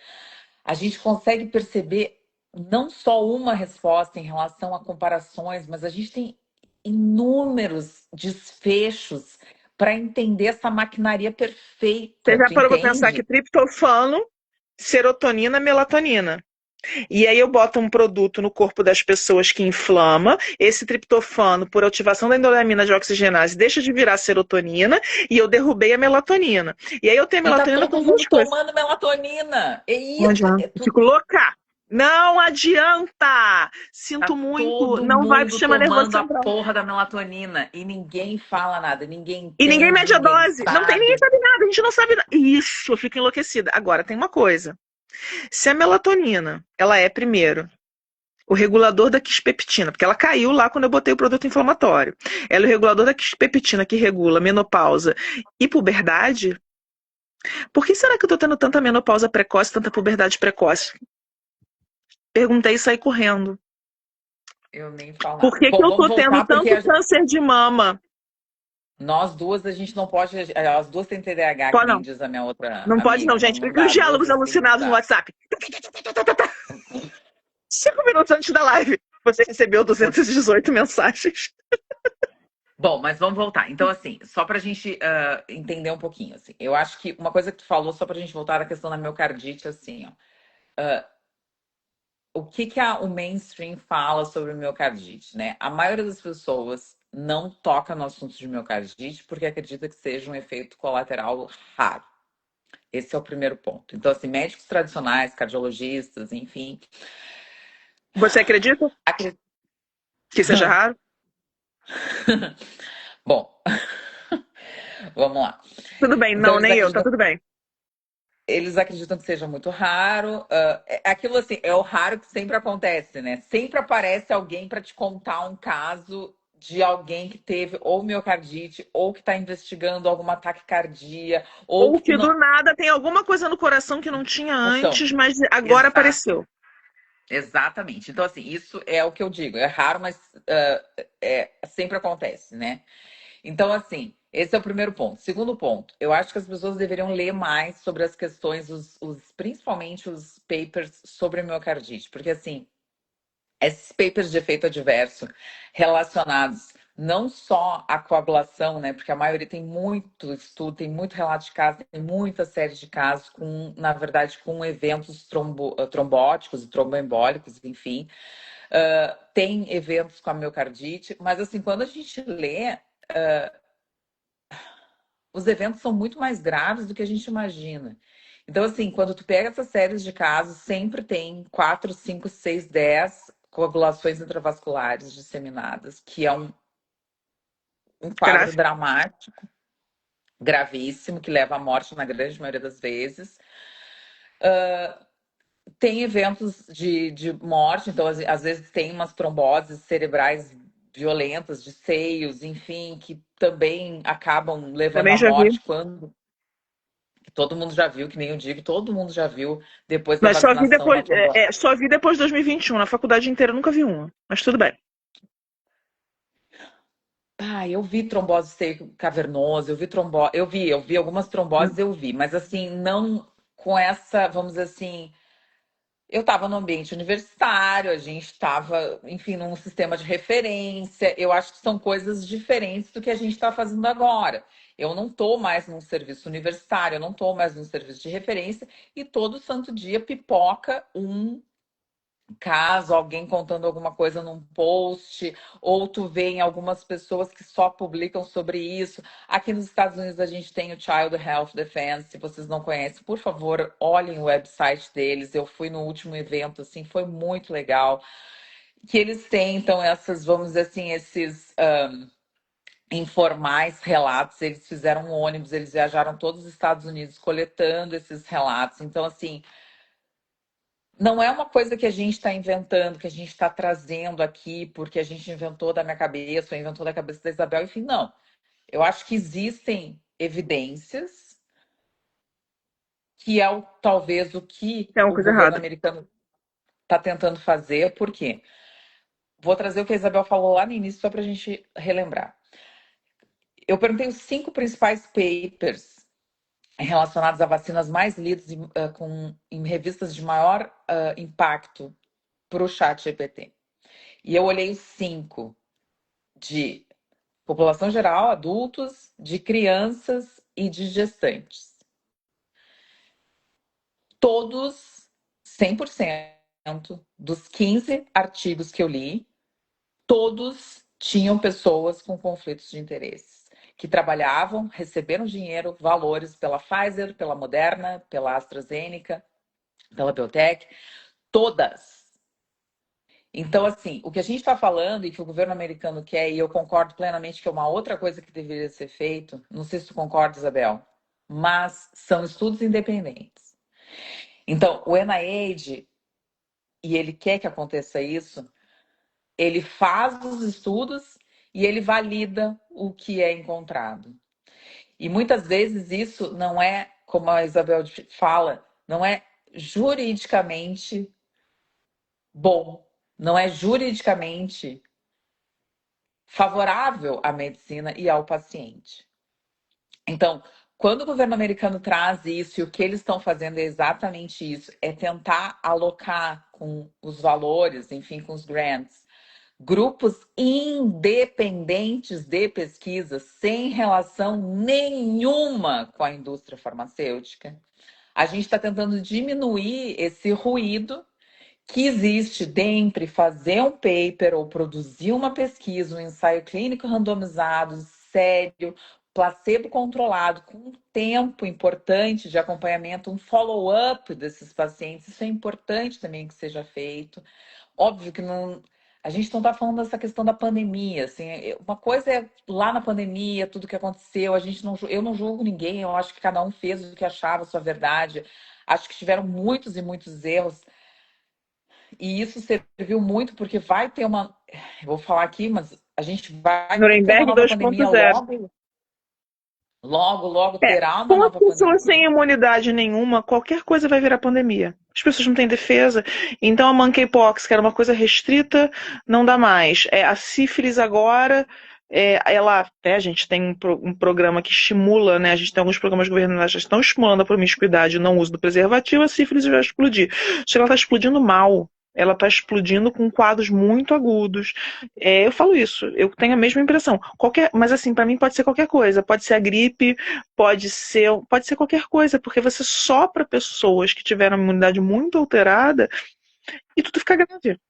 a gente consegue perceber não só uma resposta em relação a comparações, mas a gente tem inúmeros desfechos para entender essa maquinaria Você perfeita. já Tu parou para pensar que entende? triptofano, serotonina, melatonina. E aí eu boto um produto no corpo das pessoas que inflama, esse triptofano, por ativação da endolermina de oxigenase, deixa de virar serotonina e eu derrubei a melatonina. E aí eu tenho a E tá melatonina com todo duas mundo coisas. tomando melatonina. É Não isso. adianta, eu fico louca. Não adianta! Sinto Tá muito, todo não vai pro mundo sistema nervoso tomando a central. porra da melatonina e ninguém fala nada, ninguém E ninguém entende, mede a ninguém dose. Não tem ninguém sabe. sabe nada, a gente não sabe nada. Isso, eu fico enlouquecida. Agora, tem uma coisa. Se a melatonina, ela é primeiro o regulador da quispeptina, porque ela caiu lá quando eu botei o produto inflamatório. Ela é o regulador da quispeptina que regula menopausa e puberdade. Por que será que eu tô tendo tanta menopausa precoce, tanta puberdade precoce? Perguntei e saí correndo. Eu nem falo Por nada. que que Bom, eu vamos tô tendo voltar porque tanto câncer de mama? nós duas a gente não pode. As duas têm TDAH, Pô, que nem não. diz a minha outra Não pode não, amiga. Não, gente. não E os dá. Duas diálogos assim não alucinados no dá. WhatsApp. 5 minutos antes da live. Você recebeu Por- 218 mensagens. Bom, mas vamos voltar. Então, assim, só para a gente entender um pouquinho, assim, eu acho que uma coisa que tu falou, só para a gente voltar à questão da miocardite, assim, ó. o que que o mainstream fala sobre miocardite, né? A maioria das pessoas não toca no assunto de miocardite porque acredita que seja um efeito colateral raro. Esse é o primeiro ponto. Então, assim, médicos tradicionais, cardiologistas, enfim, Você acredita acreditam. que seja raro? Bom, vamos lá. Tudo bem, Então, não, nem eu, tá tudo bem. eles acreditam que seja muito raro. É aquilo assim, é o raro que sempre acontece, né? Sempre aparece alguém para te contar um caso de alguém que teve ou miocardite, ou que está investigando alguma taquicardia, ou Ou que que do não. nada tem alguma coisa no coração que não tinha Então, antes, mas agora exato, apareceu. exatamente. Então, assim, isso é o que eu digo. É raro, mas sempre acontece, né? Então, assim, esse é o primeiro ponto. Segundo ponto, eu acho que as pessoas deveriam ler mais sobre as questões, principalmente os papers sobre a miocardite, porque, assim, esses papers de efeito adverso relacionados não só à coagulação, né, porque a maioria tem muito estudo, tem muito relato de casos, tem muita série de casos com, na verdade, com eventos trombóticos e tromboembólicos, enfim. Tem eventos com a miocardite, mas, assim, quando a gente lê os eventos são muito mais graves do que a gente imagina. Então, assim, quando tu pega essas séries de casos, sempre tem 4, 5, 6, 10 coagulações intravasculares disseminadas, que é um quadro Grave. dramático, gravíssimo, que leva à morte na grande maioria das vezes. Tem eventos de morte, então, às vezes, tem umas tromboses cerebrais violentas, de seios, enfim, que também acabam levando Também à já vi. morte quando todo mundo já viu, que nem eu digo, todo mundo já viu depois da Mas só vi vacinação uma depois, trombose. só vi depois de 2021. Na faculdade inteira eu nunca vi uma. Mas tudo bem. Ah, eu vi trombose seio cavernoso, eu vi algumas tromboses, eu vi, mas assim, não com essa, vamos dizer assim, eu estava no ambiente universitário, a gente estava, enfim, num sistema de referência. Eu acho que são coisas diferentes do que a gente está fazendo agora. Eu não estou mais num serviço universitário, eu não estou mais num serviço de referência, e todo santo dia pipoca um caso, alguém contando alguma coisa num post, ou tu vê em algumas pessoas que só publicam sobre isso. Aqui nos Estados Unidos a gente tem o Child Health Defense, se vocês não conhecem, por favor, olhem o website deles. Eu fui no último evento, assim, foi muito legal. Que eles têm, então, essas, vamos dizer assim, esses informais relatos, eles fizeram um ônibus, eles viajaram todos os Estados Unidos coletando esses relatos. Então, assim, não é uma coisa que a gente está inventando, que a gente está trazendo aqui porque a gente inventou da minha cabeça ou inventou da cabeça da Isabel, enfim, não. Eu acho que existem evidências que é talvez o que Tem uma o coisa governo errada. americano está tentando fazer, por quê? Vou trazer o que a Isabel falou lá no início, só para a gente relembrar. Eu perguntei os 5 principais papers relacionados a vacinas mais lidos em revistas de maior impacto para o chat GPT. E eu olhei os 5 de população geral, adultos, de crianças e de gestantes. Todos, 100% dos 15 artigos que eu li, todos tinham pessoas com conflitos de interesses, que trabalhavam, receberam dinheiro, valores pela Pfizer, pela Moderna, pela AstraZeneca, pela Biotech, todas. Então, assim, o que a gente está falando e que o governo americano quer, e eu concordo plenamente que é uma outra coisa que deveria ser feito, não sei se tu concorda, Isabel, mas são estudos independentes. Então, o NIH, e ele quer que aconteça isso, ele faz os estudos e ele valida o que é encontrado. E muitas vezes isso não é, como a Isabel fala, não é juridicamente bom, não é juridicamente favorável à medicina e ao paciente. Então, quando o governo americano traz isso, e o que eles estão fazendo é exatamente isso, é tentar alocar com os valores, enfim, com os grants, grupos independentes de pesquisa, sem relação nenhuma com a indústria farmacêutica. A gente está tentando diminuir esse ruído que existe dentre fazer um paper ou produzir uma pesquisa, um ensaio clínico randomizado, sério, placebo controlado, com um tempo importante de acompanhamento, um follow-up desses pacientes. Isso é importante também que seja feito. Óbvio que não. A gente não está falando dessa questão da pandemia, assim, uma coisa é lá na pandemia, tudo que aconteceu, eu não julgo ninguém, eu acho que cada um fez o que achava a sua verdade, acho que tiveram muitos e muitos erros, e isso serviu muito porque vai ter uma, eu vou falar aqui, mas a gente vai ter uma Nuremberg nova pandemia 2.0. logo, logo, logo É, terá uma com as nova pessoas sem pandemia. imunidade nenhuma, qualquer coisa vai virar pandemia. As pessoas não têm defesa. Então a monkeypox, que era uma coisa restrita, não dá mais. A sífilis agora, ela, a gente tem um programa que estimula, né? A gente tem alguns programas governamentais que estão estimulando a promiscuidade e o não uso do preservativo, a sífilis vai explodir. Só que ela está explodindo mal. Ela está explodindo com quadros muito agudos. Eu falo isso, eu tenho a mesma impressão. Mas assim, para mim pode ser qualquer coisa. Pode ser a gripe, pode ser qualquer coisa, porque você sopra pessoas que tiveram a imunidade muito alterada e tudo fica grave.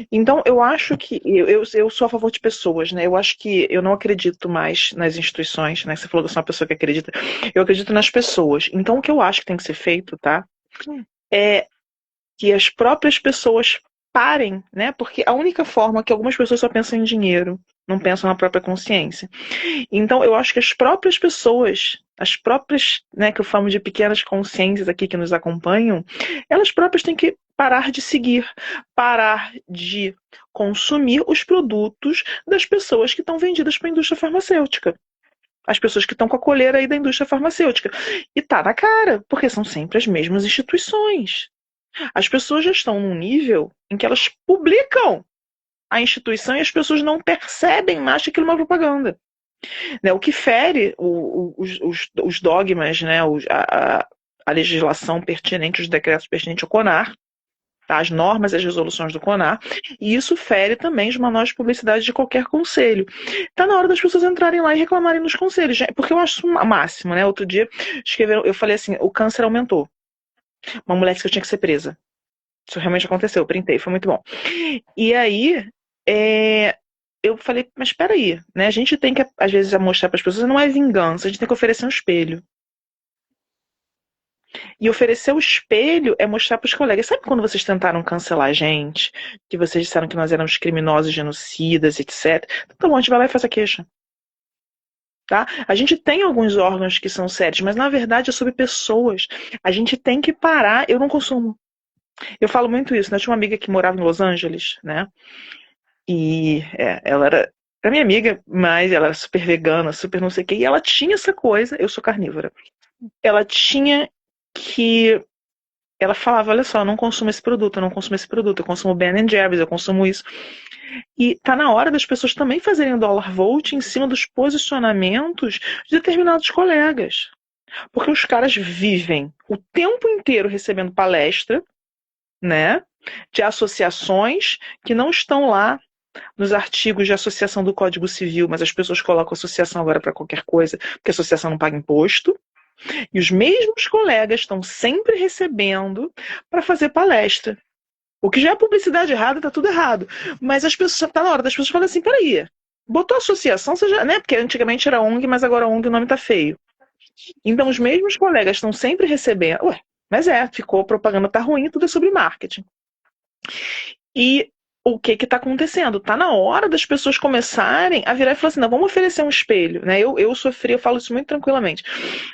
Então, eu acho que eu sou a favor de pessoas, né? Eu acho que eu não acredito mais nas instituições, né? Você falou que eu sou uma pessoa que acredita. Eu acredito nas pessoas. Então, o que eu acho que tem que ser feito, tá? É que as próprias pessoas parem, né? Porque a única forma que algumas pessoas só pensam em dinheiro, não pensam na própria consciência. Então, eu acho que as próprias pessoas, as próprias, né, que eu falo de pequenas consciências aqui que nos acompanham, elas próprias têm que parar de seguir, parar de consumir os produtos das pessoas que estão vendidas para a indústria farmacêutica. As pessoas que estão com a coleira aí da indústria farmacêutica. E tá na cara, porque são sempre as mesmas instituições. As pessoas já estão num nível em que elas publicam a instituição e as pessoas não percebem mais que aquilo é uma propaganda. Né, o que fere os dogmas, né, a legislação pertinente, os decretos pertinentes ao CONAR, tá, as normas e as resoluções do CONAR, e isso fere também os manuais de publicidade de qualquer conselho. Está na hora das pessoas entrarem lá e reclamarem nos conselhos, porque eu acho isso o máximo. Né? Outro dia eu falei assim, o câncer aumentou. Uma mulher disse que eu tinha que ser presa. Isso realmente aconteceu, eu printei, foi muito bom. E aí, eu falei, mas espera aí, né? A gente tem que, às vezes, mostrar para as pessoas, não é vingança, a gente tem que oferecer um espelho. E oferecer o espelho é mostrar para os colegas. Sabe quando vocês tentaram cancelar a gente? Que vocês disseram que nós éramos criminosos, genocidas, etc. Então, a gente vai lá e faz a queixa. Tá? A gente tem alguns órgãos que são sérios, mas na verdade é sobre pessoas. A gente tem que parar. Eu não consumo. Eu falo muito isso, né? Eu tinha uma amiga que morava em Los Angeles, né? E ela era minha amiga, mas ela era super vegana, super não sei o quê. E ela tinha essa coisa, eu sou carnívora. Ela tinha que. Ela falava, olha só, eu não consumo esse produto, eu não consumo esse produto, eu consumo Ben Jerry's, eu consumo isso. E tá na hora das pessoas também fazerem o dólar vote em cima dos posicionamentos de determinados colegas. Porque os caras vivem o tempo inteiro recebendo palestra, né? De associações que não estão lá nos artigos de associação do Código Civil, mas as pessoas colocam associação agora para qualquer coisa, porque a associação não paga imposto. E os mesmos colegas estão sempre recebendo para fazer palestra. O que já é publicidade errada, tá tudo errado. Mas as pessoas, tá na hora das pessoas falarem assim, peraí, botou associação, você já, né? Porque antigamente era ONG, mas agora ONG o nome tá feio. Então os mesmos colegas estão sempre recebendo. Ué, mas ficou, a propaganda tá ruim, tudo é sobre marketing. E o que está acontecendo? Está na hora das pessoas começarem a virar e falar assim, não, vamos oferecer um espelho. Né? Eu sofri, eu falo isso muito tranquilamente,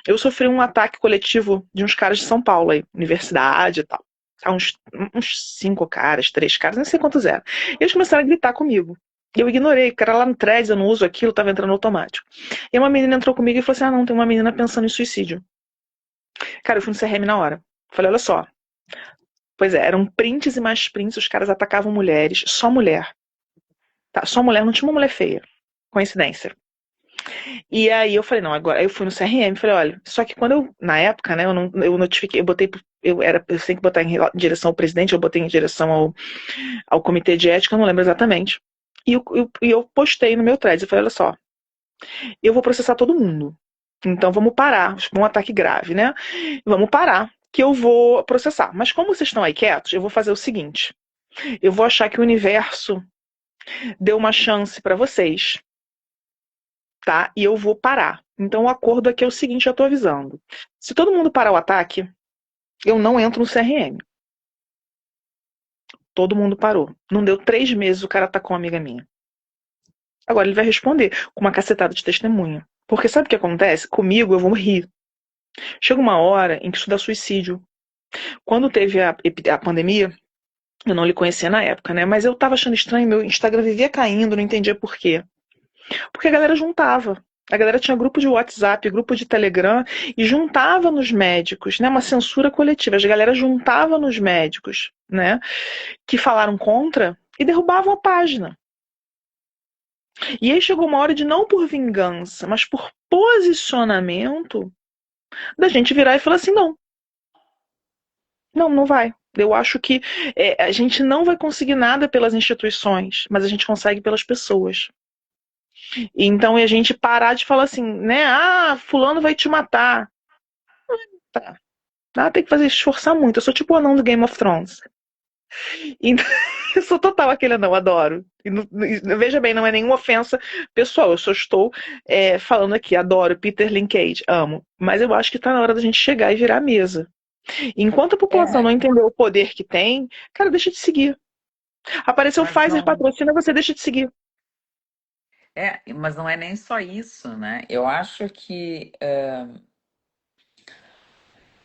eu sofri um ataque coletivo de uns caras de São Paulo, aí, universidade e tal. Uns 5 caras, 3 caras, não sei quantos eram. E eles começaram a gritar comigo. E eu ignorei, o cara lá no threads, eu não uso aquilo, estava entrando automático. E uma menina entrou comigo e falou assim, não, tem uma menina pensando em suicídio. Cara, eu fui no CRM na hora. Falei, olha só, pois eram prints e mais prints, os caras atacavam mulheres, só mulher. Tá, só mulher, não tinha uma mulher feia. Coincidência. E aí eu falei, não, agora eu fui no CRM e falei, olha, só que quando na época, né, eu notifiquei, eu botei, eu tenho que botar em direção ao presidente, eu botei em direção ao comitê de ética, eu não lembro exatamente. E eu postei no meu thread, eu falei, olha só, eu vou processar todo mundo. Então vamos parar, um ataque grave, né? Vamos parar. que eu vou processar. Mas como vocês estão aí quietos, eu vou fazer o seguinte. Eu vou achar que o universo deu uma chance para vocês, tá? E eu vou parar. Então o acordo aqui é o seguinte, já tô avisando. Se todo mundo parar o ataque, eu não entro no CRM. Todo mundo parou. Não deu 3 meses, o cara atacou uma amiga minha. Agora ele vai responder com uma cacetada de testemunha. Porque sabe o que acontece? Comigo eu vou rir. Chega uma hora em que isso dá suicídio. Quando teve a pandemia, eu não lhe conhecia na época, né? Mas eu tava achando estranho, meu Instagram vivia caindo, não entendia por quê. Porque a galera juntava. A galera tinha grupo de WhatsApp, grupo de Telegram e juntava nos médicos, né? Uma censura coletiva. A galera juntava nos médicos, né? Que falaram contra e derrubavam a página. E aí chegou uma hora de não por vingança, mas por posicionamento, da gente virar e falar assim, não. Não, não vai. Eu acho que a gente não vai conseguir nada pelas instituições, mas a gente consegue pelas pessoas. Então, a gente parar de falar assim, né? Ah, fulano vai te matar. Tá. Ah, tem que fazer esforçar muito. Eu sou tipo o anão do Game of Thrones. Então, eu sou total aquele anão, adoro. Veja bem, não é nenhuma ofensa pessoal. Eu só estou falando aqui, adoro Peter Dinklage, amo. Mas eu acho que tá na hora da gente chegar e virar a mesa. Enquanto a população não entendeu o poder que tem, cara, deixa de seguir. Apareceu Mas Pfizer não, patrocina, você deixa de seguir. mas não é nem só isso, né? Eu acho que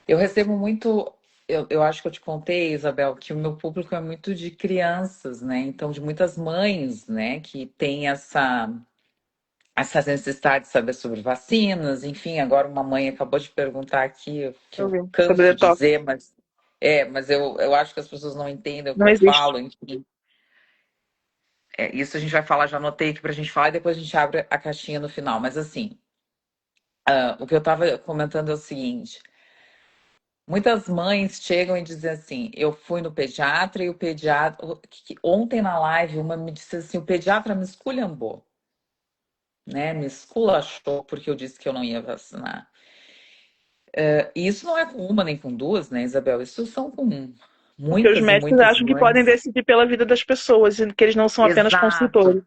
eu recebo muito. Eu acho que eu te contei, Isabel, que o meu público é muito de crianças, né? Então, de muitas mães, né, que têm essa necessidade de saber sobre vacinas. Enfim, agora uma mãe acabou de perguntar aqui, que Eu eu vi. Sobre canso de detox. dizer, mas eu acho que as pessoas não entendem o que Não eu existe. falo, enfim. Isso a gente vai falar, já anotei aqui pra gente falar e depois a gente abre a caixinha no final. Mas assim, o que eu estava comentando é o seguinte: muitas mães chegam e dizem assim: eu fui no pediatra e o pediatra. Ontem na live, uma me disse assim: o pediatra me esculhambou, né? Me esculachou porque eu disse que eu não ia vacinar. E isso não é com uma nem com duas, né, Isabel? Isso são com Porque os muitas e médicos muitas acham que podem mães. decidir pela vida das pessoas e que eles não são apenas Exato. consultores.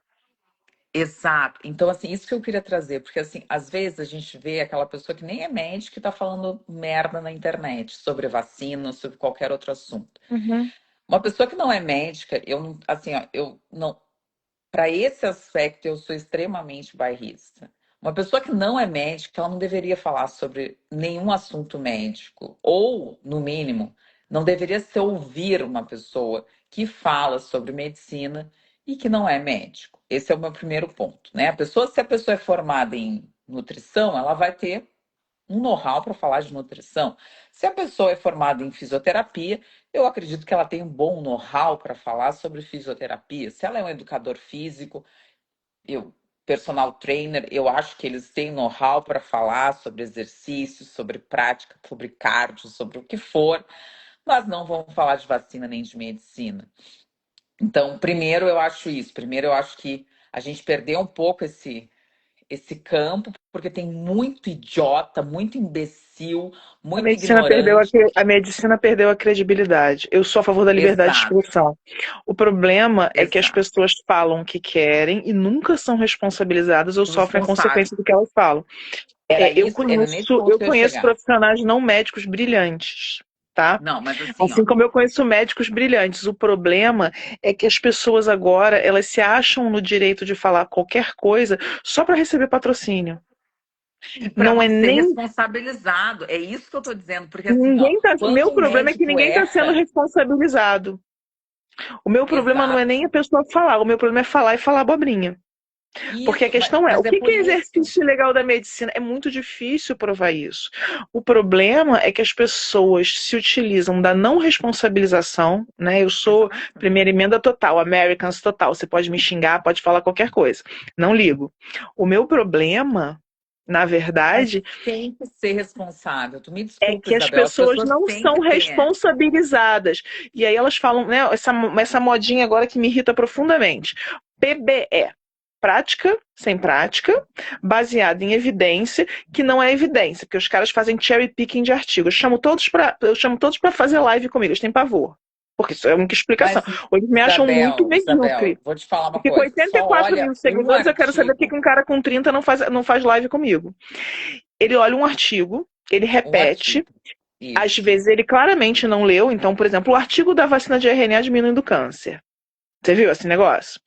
Exato. Então, assim, isso que eu queria trazer, porque, assim, às vezes a gente vê aquela pessoa que nem é médica e tá falando merda na internet sobre vacina, sobre qualquer outro assunto. Uhum. Uma pessoa que não é médica, eu não, assim, ó, eu não, para esse aspecto eu sou extremamente bairrista. Uma pessoa que não é médica, ela não deveria falar sobre nenhum assunto médico, ou, no mínimo, não deveria se ouvir uma pessoa que fala sobre medicina e que não é médico. Esse é o meu primeiro ponto, né? Se a pessoa é formada em nutrição, ela vai ter um know-how para falar de nutrição. Se a pessoa é formada em fisioterapia, eu acredito que ela tem um bom know-how para falar sobre fisioterapia. Se ela é um educador físico, personal trainer, eu acho que eles têm know-how para falar sobre exercícios, sobre prática, sobre cardio, sobre o que for, mas não vão falar de vacina nem de medicina. Então, primeiro eu acho isso. Primeiro eu acho que a gente perdeu um pouco esse campo, porque tem muito idiota, muito imbecil, muito ignorante. A medicina perdeu a credibilidade. Eu sou a favor da liberdade de Exato, expressão. O problema é que as exato. pessoas falam o que querem e nunca são responsabilizadas ou sofrem a Responsável. consequência do que elas falam. Era Eu isso, era conheço, nesse ponto eu que eu ia conheço chegar. profissionais não médicos brilhantes, tá? Não, mas assim, Assim ó, como eu conheço médicos brilhantes. O problema é que as pessoas agora, elas se acham no direito de falar qualquer coisa só para receber patrocínio. e para Não é não ser nem responsabilizado. É isso que eu tô dizendo, porque assim, ó, quando meu um problema é que médico ninguém está sendo erra, responsabilizado. O meu problema não é exato. nem a pessoa falar, o meu problema é falar e falar abobrinha. Porque a Isso, questão é, o mas é que por é isso. exercício legal da medicina? É muito difícil provar isso. O problema é que as pessoas se utilizam da não responsabilização, né? Eu sou Exato. primeira emenda total, Americans total. Você pode me xingar, pode falar qualquer coisa. Não ligo. O meu problema, na Mas verdade, tem que ser responsável. Tu me é desculpa, que as Isabel, as pessoas pessoas não têm são que ter. responsabilizadas. E aí elas falam, né? Essa modinha agora que me irrita profundamente. PBE. prática, sem prática, baseada em evidência, que não é evidência, porque os caras fazem cherry picking de artigos. Eu chamo todos para fazer live comigo, eles têm pavor. Porque isso é uma explicação. Mas, Ou eles me acham muito Isabel, medíocre. vou te falar uma Porque com coisa. Só 84 olha mil um seguidores, eu quero saber por que artigo. um cara com 30 não faz live comigo. Ele olha um artigo, ele Um repete, artigo. às Isso. vezes ele claramente não leu. Então, por exemplo, o artigo da vacina de RNA diminuindo o câncer. Você viu esse negócio?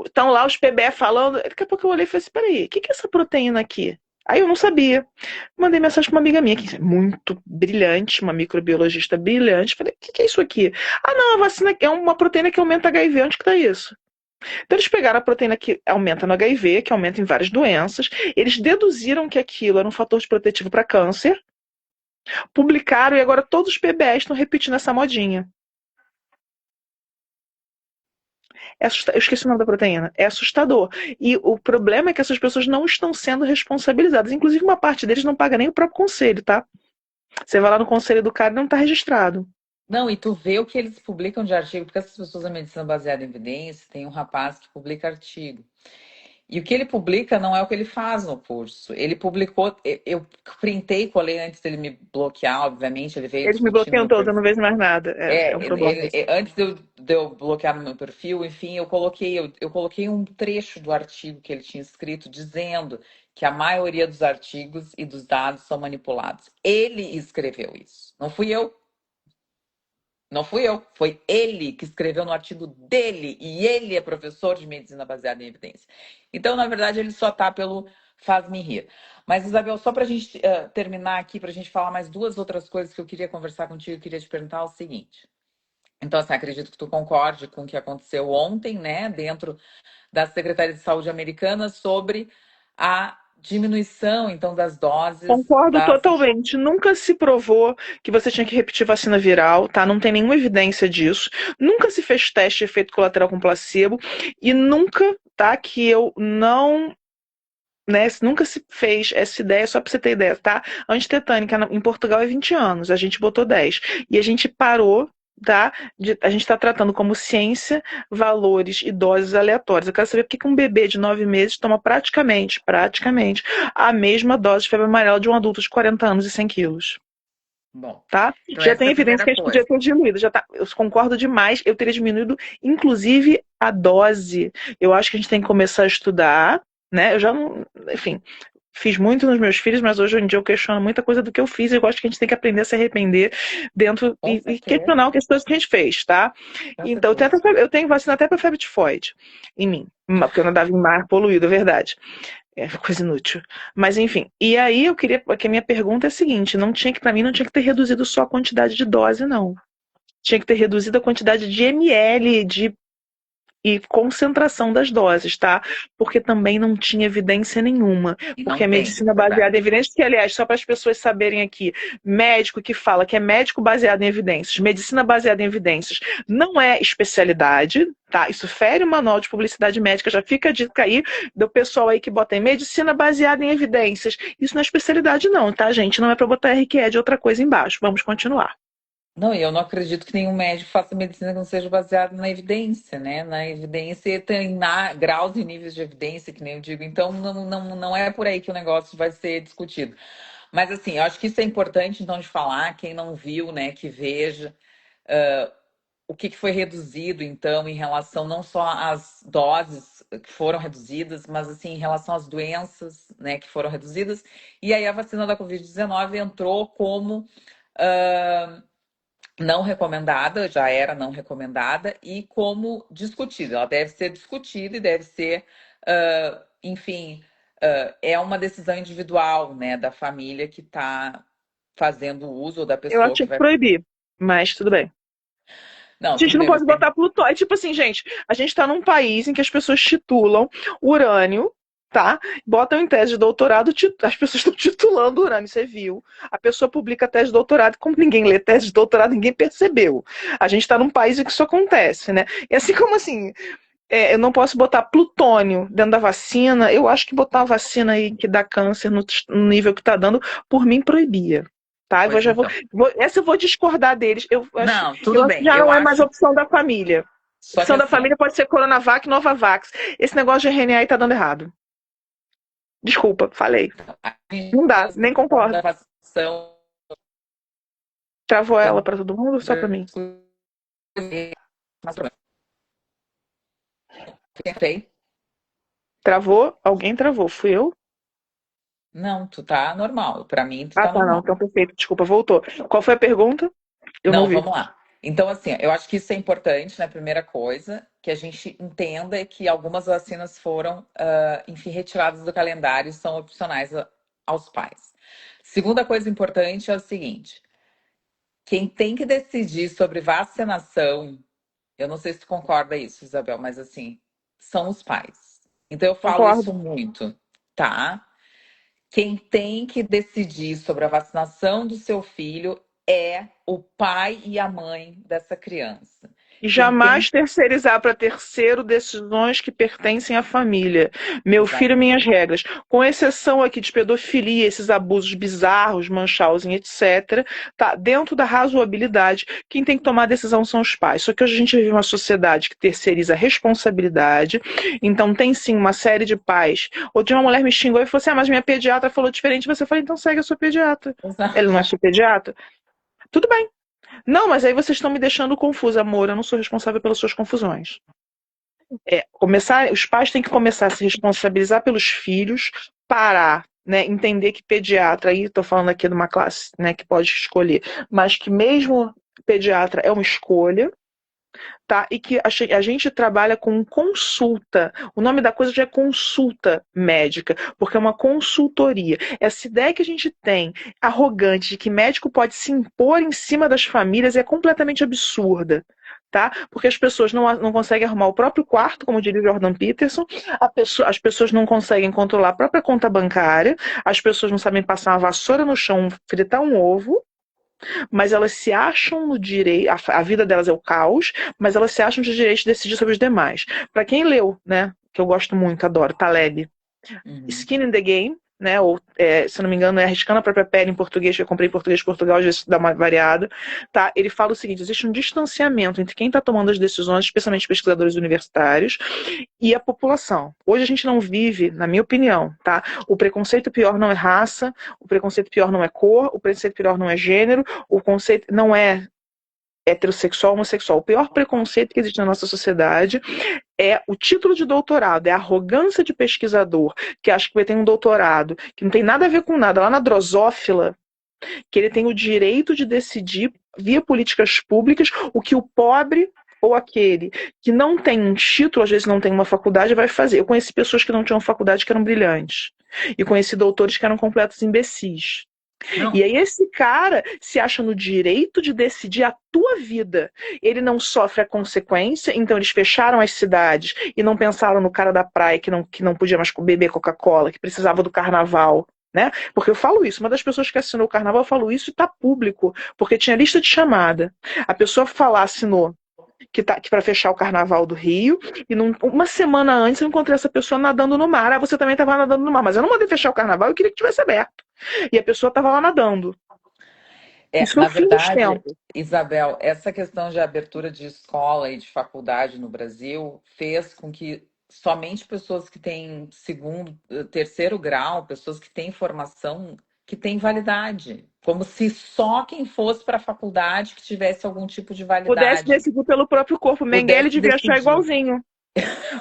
Estão lá os PBE falando. Daqui a pouco eu olhei e falei assim: peraí, o que é essa proteína aqui? Aí eu não sabia. Mandei mensagem para uma amiga minha, que é muito brilhante, uma microbiologista brilhante. Falei: o que é isso aqui? Ah, não, a vacina é uma proteína que aumenta HIV. Onde que tá isso? Então eles pegaram a proteína que aumenta no HIV, que aumenta em várias doenças. Eles deduziram que aquilo era um fator de protetivo para câncer. Publicaram e agora todos os PBEs estão repetindo essa modinha. Eu esqueci o nome da proteína. É assustador. E o problema é que essas pessoas não estão sendo responsabilizadas. Inclusive, uma parte deles não paga nem o próprio conselho, tá? Você vai lá no conselho do cara e não está registrado. Não, e tu vê o que eles publicam de artigo, porque essas pessoas da medicina baseada em evidência, tem um rapaz que publica artigo. E o que ele publica não é o que ele faz no curso. Ele publicou, eu printei, colei antes dele me bloquear, obviamente, ele veio Eles me discutindo bloqueiam meu todos, eu não perfil. vejo mais nada. É um problema isso. Antes de eu bloquear no meu perfil, enfim, eu coloquei um trecho do artigo que ele tinha escrito dizendo que a maioria dos artigos e dos dados são manipulados. Ele escreveu isso, não fui eu. Não fui eu, foi ele que escreveu no artigo dele, e ele é professor de medicina baseada em evidência. Então, na verdade, ele só tá pelo faz-me rir. Mas, Isabel, só para a gente terminar aqui, para a gente falar mais duas outras coisas que eu queria conversar contigo, eu queria te perguntar o seguinte. Então, assim, acredito que tu concorde com o que aconteceu ontem, né, dentro da Secretaria de Saúde americana sobre a diminuição, então, das doses Concordo das... totalmente. Nunca se provou que você tinha que repetir vacina viral, tá? Não tem nenhuma evidência disso. Nunca se fez teste de efeito colateral com placebo. E nunca, tá? Que eu não. Né, nunca se fez essa ideia, só para você ter ideia, tá? Antitetânica em Portugal é 20 anos, a gente botou 10. E a gente parou, tá? A gente está tratando como ciência, valores e doses aleatórias. Eu quero saber por que um bebê de 9 meses toma praticamente, a mesma dose de febre amarela de um adulto de 40 anos e 100 quilos. Bom, Tá? então Já essa tem é a evidência primeira que a gente podia coisa. ter diminuído. Já tá, eu concordo demais, eu teria diminuído, inclusive, a dose. Eu acho que a gente tem que começar a estudar, né? Eu já não, enfim, fiz muito nos meus filhos, mas hoje em dia eu questiono muita coisa do que eu fiz. Eu acho que a gente tem que aprender a se arrepender dentro Com e certeza, questionar as coisas que a gente fez, tá? com Então, certeza. eu tenho vacina até para febre tifoide em mim, porque eu nadava em mar poluído, é verdade. É coisa inútil. Mas enfim. E aí eu queria. Que a minha pergunta é a seguinte: para mim, não tinha que ter reduzido só a quantidade de dose, não. Tinha que ter reduzido a quantidade de ml e concentração das doses, tá? Porque também não tinha evidência nenhuma. E Porque não a tem, medicina baseada em verdade. evidências, que, aliás, só para as pessoas saberem aqui, médico que fala que é médico baseado em evidências, medicina baseada em evidências, não é especialidade, tá? Isso fere o manual de publicidade médica, já fica a dica aí do pessoal aí que bota em medicina baseada em evidências. Isso não é especialidade, não, tá, gente? Não é para botar RQE de outra coisa embaixo. Vamos continuar. Não, e eu não acredito que nenhum médico faça medicina que não seja baseado na evidência, né? Na evidência e tem graus e níveis de evidência, que nem eu digo. Então, não é por aí que o negócio vai ser discutido. Mas, assim, eu acho que isso é importante, então, de falar. Quem não viu, né, que veja o que foi reduzido, então, em relação não só às doses que foram reduzidas, mas, assim, em relação às doenças, né, que foram reduzidas. E aí a vacina da Covid-19 entrou como... não recomendada, já era não recomendada, e como discutida. Ela deve ser discutida e deve ser, enfim, é uma decisão individual, né, da família que está fazendo uso ou da Eu pessoa achei que que vai. proibir, mas tudo bem. Não, A gente tudo não bem, mas pode tem. botar Plutônio. É tipo assim, gente, a gente está num país em que as pessoas titulam urânio, tá? Botam em tese de doutorado, as pessoas estão titulando urânio, você viu. A pessoa publica tese de doutorado, como ninguém lê tese de doutorado, ninguém percebeu. A gente está num país em que isso acontece, né? E assim como assim, eu não posso botar plutônio dentro da vacina, eu acho que botar uma vacina aí que dá câncer no nível que está dando, por mim, proibia. Tá? Pois então. Essa eu vou discordar deles. Eu acho Não, eu tudo acho que bem. já Eu não é mais acho. opção da família. Só que São da assim, família pode ser Coronavac, Novavax. Esse negócio de RNA aí tá dando errado. Desculpa, falei. a gente Não dá, faz nem questão concordo. da vacinação Travou ela pra todo mundo ou só pra mim? mas tentei. Travou? Alguém travou. Fui eu? Não, tu tá normal. Pra mim, tu Ah, tá tá, não. normal. Então, perfeito. Desculpa, voltou. Qual foi a pergunta? Eu não Não, vi. vamos lá. Então, assim, eu acho que isso é importante, né? Primeira coisa, que a gente entenda é que algumas vacinas foram, enfim, retiradas do calendário e são opcionais aos pais. Segunda coisa importante é o seguinte: quem tem que decidir sobre vacinação, eu não sei se tu concorda isso, Isabel, mas assim, são os pais. Então eu falo isso Concordo. muito, tá? Quem tem que decidir sobre a vacinação do seu filho é o pai e a mãe dessa criança. E Quem tem. jamais terceirizar para terceiro decisões que pertencem à família. Meu filho, Exatamente. minhas regras. Com exceção aqui de pedofilia, esses abusos bizarros, Munchausen, etc., tá dentro da razoabilidade. Quem tem que tomar a decisão são os pais. Só que hoje a gente vive uma sociedade que terceiriza a responsabilidade. Então tem sim uma série de pais. Outro dia uma mulher me xingou e falou assim: ah, mas minha pediatra falou diferente. Você falou, então segue a sua pediatra. Ele não é seu pediatra? Tudo bem. Não, mas aí vocês estão me deixando confusa, amor. Eu não sou responsável pelas suas confusões. Os pais têm que começar a se responsabilizar pelos filhos, parar, né, entender que pediatra, aí estou falando aqui de uma classe, né, que pode escolher, mas que mesmo pediatra é uma escolha, tá? E que a gente trabalha com consulta. O nome da coisa já é consulta médica, porque é uma consultoria. Essa ideia que a gente tem, arrogante, de que médico pode se impor em cima das famílias é completamente absurda. Tá? Porque as pessoas não conseguem arrumar o próprio quarto, como diria o Jordan Peterson, as pessoas não conseguem controlar a própria conta bancária, as pessoas não sabem passar uma vassoura no chão, fritar um ovo, mas elas se acham no direito, a vida delas é o caos, mas elas se acham de direito de decidir sobre os demais. Para quem leu, né, que eu gosto muito, adoro, Taleb, Uhum. Skin in the Game, né, ou, se não me engano, é Arriscando a Própria Pele em português, que eu comprei em português de Portugal, às vezes dá uma variada, tá? Ele fala o seguinte: existe um distanciamento entre quem está tomando as decisões, especialmente pesquisadores universitários, e a população. Hoje a gente não vive, na minha opinião, tá? O preconceito pior não é raça, o preconceito pior não é cor, o preconceito pior não é gênero, o conceito não é heterossexual, homossexual. O pior preconceito que existe na nossa sociedade é o título de doutorado, é a arrogância de pesquisador, que acha que vai ter um doutorado, que não tem nada a ver com nada, lá na drosófila, que ele tem o direito de decidir, via políticas públicas, o que o pobre ou aquele que não tem um título, às vezes não tem uma faculdade, vai fazer. Eu conheci pessoas que não tinham faculdade que eram brilhantes. E conheci doutores que eram completos imbecis. Não, E aí esse cara se acha no direito de decidir a tua vida. Ele não sofre a consequência, então eles fecharam as cidades e não pensaram no cara da praia que não podia mais beber Coca-Cola, que precisava do carnaval. Né? Porque eu falo isso, uma das pessoas que assinou o carnaval, eu falo isso e está público, porque tinha lista de chamada. A pessoa assinou que para fechar o carnaval do Rio, e uma semana antes eu encontrei essa pessoa nadando no mar. Ah, você também estava nadando no mar, mas eu não mandei fechar o carnaval, eu queria que tivesse aberto. E a pessoa estava lá nadando. Isso foi o na fim dos verdade, tempos. Isabel, essa questão de abertura de escola e de faculdade no Brasil fez com que somente pessoas que têm segundo, terceiro grau, pessoas que têm formação, que têm validade, como se só quem fosse para a faculdade que tivesse algum tipo de Pudesse validade decidir pelo próprio corpo. O Mengele pudesse devia achar decidir. igualzinho.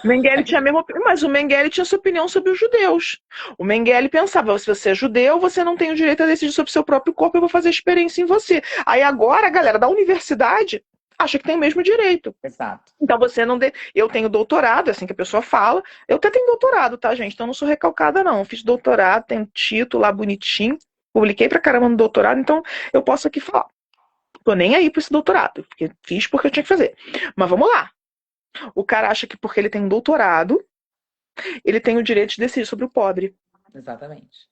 O Mengele tinha a mesma opinião, mas o Mengele tinha sua opinião sobre os judeus. O Mengele pensava: se você é judeu, você não tem o direito a decidir sobre o seu próprio corpo, eu vou fazer experiência em você. Aí agora a galera da universidade acha que tem o mesmo direito. Exato. Então você não. Eu tenho doutorado, é assim que a pessoa fala. Eu até tenho doutorado, tá, gente? Então eu não sou recalcada, não. Eu fiz doutorado, tenho título lá bonitinho, publiquei pra caramba no doutorado, então eu posso aqui falar. Tô nem aí pra esse doutorado, porque fiz porque eu tinha que fazer. Mas vamos lá. O cara acha que porque ele tem um doutorado, ele tem o direito de decidir sobre o pobre. Exatamente.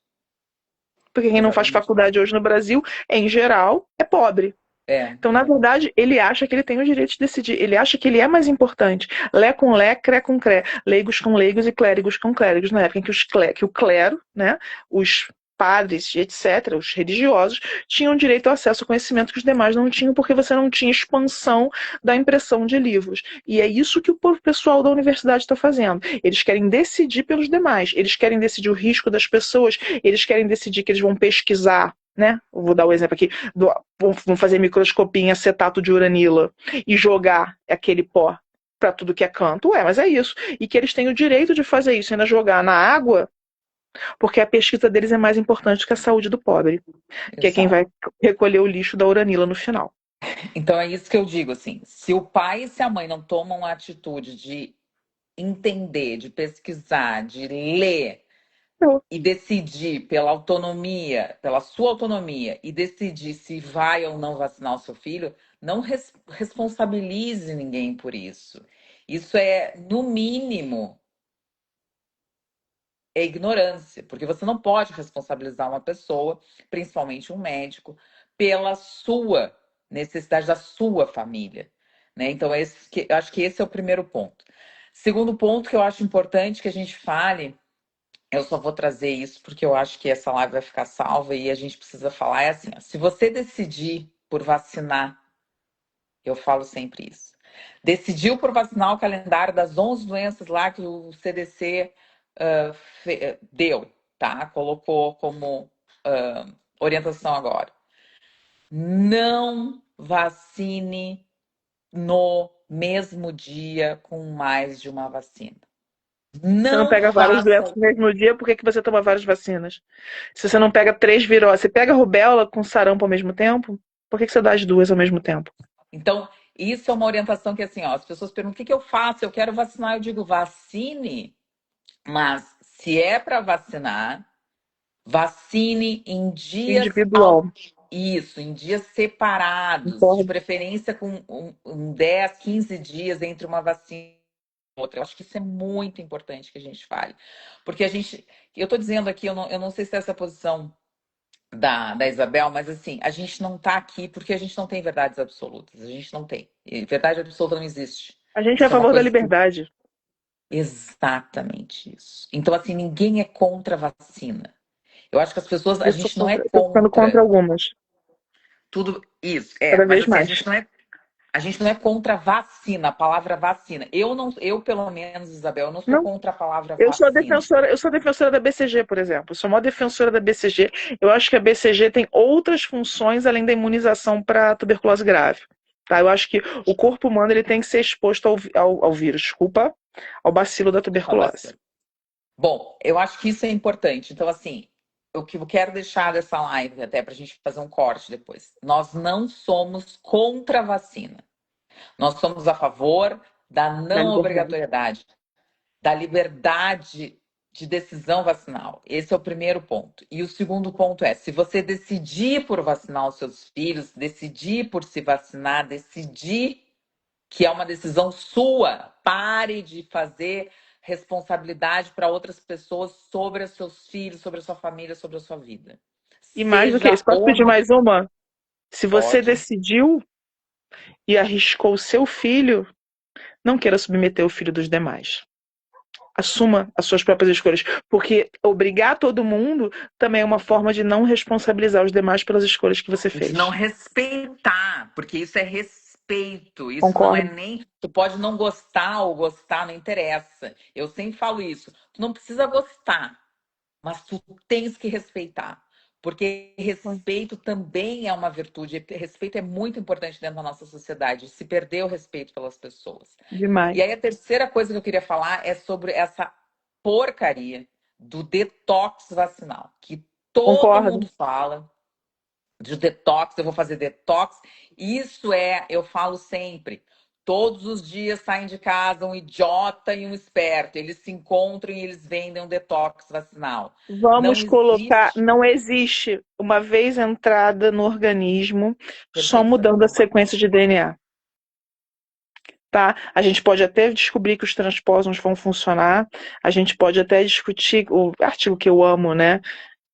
Porque quem não faz Exatamente. faculdade hoje no Brasil, em geral, é pobre. É, Então, na exatamente. verdade, ele acha que ele tem o direito de decidir. Ele acha que ele é mais importante. Lé com lé, cré com cré. Leigos com leigos e clérigos com clérigos. Na época em que, que o clero, né, os padres e etc., os religiosos, tinham direito ao acesso ao conhecimento que os demais não tinham, porque você não tinha expansão da impressão de livros. E é isso que o pessoal da universidade está fazendo. Eles querem decidir pelos demais, eles querem decidir o risco das pessoas, eles querem decidir que eles vão pesquisar, né? Eu vou dar o exemplo aqui, vão fazer microscopia em acetato de uranila e jogar aquele pó para tudo que é canto. Ué, mas é isso. E que eles têm o direito de fazer isso, ainda jogar na água, porque a pesquisa deles é mais importante que a saúde do pobre, que é quem vai recolher o lixo da uranila no final. Então é isso que eu digo, assim, se o pai e se a mãe não tomam a atitude de entender, de pesquisar, de ler e decidir pela autonomia, pela sua autonomia, e decidir se vai ou não vacinar o seu filho, não responsabilize ninguém por isso. Isso é, no mínimo, é ignorância, porque você não pode responsabilizar uma pessoa, principalmente um médico, pela sua necessidade da sua família, né? Então, eu acho que esse é o primeiro ponto. Segundo ponto que eu acho importante que a gente fale, eu só vou trazer isso porque eu acho que essa live vai ficar salva e a gente precisa falar, é assim, ó, se você decidir por vacinar, eu falo sempre isso, decidiu por vacinar o calendário das 11 doenças lá que o CDC deu, tá? Colocou como orientação agora. Não vacine no mesmo dia com mais de uma vacina. Você não Não pega várias faça. doenças no mesmo dia, por que você toma várias vacinas? Se você não pega 3 viroses, você pega rubéola com sarampo ao mesmo tempo, por que você dá as duas ao mesmo tempo? Então, isso é uma orientação que, assim, ó, as pessoas perguntam: o que eu faço? Eu quero vacinar. Eu digo: vacine, mas se é para vacinar, vacine em dias Individual. isso, em dias separados, de Concordo. preferência com 10, 15 dias entre uma vacina e outra. Eu acho que isso é muito importante que a gente fale. Porque eu estou dizendo aqui, eu não sei se é essa a posição da Isabel, mas assim, a gente não está aqui porque a gente não tem verdades absolutas. A gente não tem. E verdade absoluta não existe. A gente é a Isso é uma favor da coisa que... liberdade. Exatamente isso. Então, assim, ninguém é contra a vacina. Eu acho que as pessoas, a Eu sou gente não é contra, eu tô ficando contra contra algumas, tudo isso, cada mas vez assim, mais. a gente não é contra a vacina, a palavra vacina. Eu não, eu pelo menos, Isabel, eu não sou Não, contra a palavra eu sou a vacina. defensora, eu sou a defensora da BCG, por exemplo. Eu sou a maior defensora da BCG. Eu acho que a BCG tem outras funções além da imunização para tuberculose grave. Tá? Eu acho que o corpo humano ele tem que ser exposto ao vírus, desculpa, ao bacilo da A tuberculose. vacina. Bom, eu acho que isso é importante. Então, assim, o que eu quero deixar dessa live, até para a gente fazer um corte depois. Nós não somos contra a vacina. Nós somos a favor da Da não liberdade. obrigatoriedade, da liberdade de decisão vacinal. Esse é o primeiro ponto. E o segundo ponto é: se você decidir por vacinar os seus filhos, decidir por se vacinar, decidir que é uma decisão sua, pare de fazer responsabilidade para outras pessoas sobre os seus filhos, sobre a sua família, sobre a sua vida. E mais do que isso, Seja posso pedir mais honesto. uma? Se você Pode. decidiu e arriscou o seu filho, não queira submeter o filho dos demais. Assuma as suas próprias escolhas, porque obrigar todo mundo também é uma forma de não responsabilizar os demais pelas escolhas que você E de não fez. respeitar, porque isso é respeito. Isso não é Concordo? nem. Tu pode não gostar ou gostar, não interessa. Eu sempre falo isso. Tu não precisa gostar, mas tu tens que respeitar. Porque respeito também é uma virtude. Respeito é muito importante dentro da nossa sociedade. Se perder o respeito pelas pessoas. E Demais. aí a terceira coisa que eu queria falar é sobre essa porcaria do detox vacinal, que todo Concordo. mundo fala de detox, eu vou fazer detox. Isso é, eu falo sempre, todos os dias saem de casa um idiota e um esperto. Eles se encontram e eles vendem um detox vacinal. Não Vamos colocar, existe. não existe uma vez entrada no organismo só Perfeito, Isabel. mudando a sequência de DNA. Tá? A gente pode até descobrir que os transpósons vão funcionar, a gente pode até discutir o artigo que eu amo, né?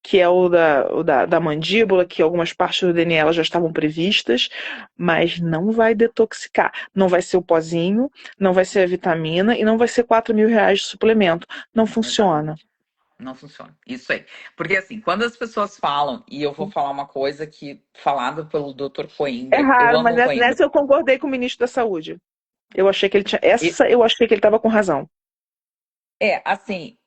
Que é o da mandíbula, que algumas partes do DNA já estavam previstas, mas não vai detoxicar. Não vai ser o pozinho, não vai ser a vitamina e não vai ser R$ 4.000 de suplemento. Não funciona. Exatamente. Não funciona. Isso aí. Porque assim, quando as pessoas falam, e eu vou falar uma coisa que falada pelo Dr. É Coimbra, eu raro, amo mas o Coimbra. nessa eu concordei com o ministro da Saúde. Eu achei que ele tinha. E- Essa eu achei que ele estava com razão. assim,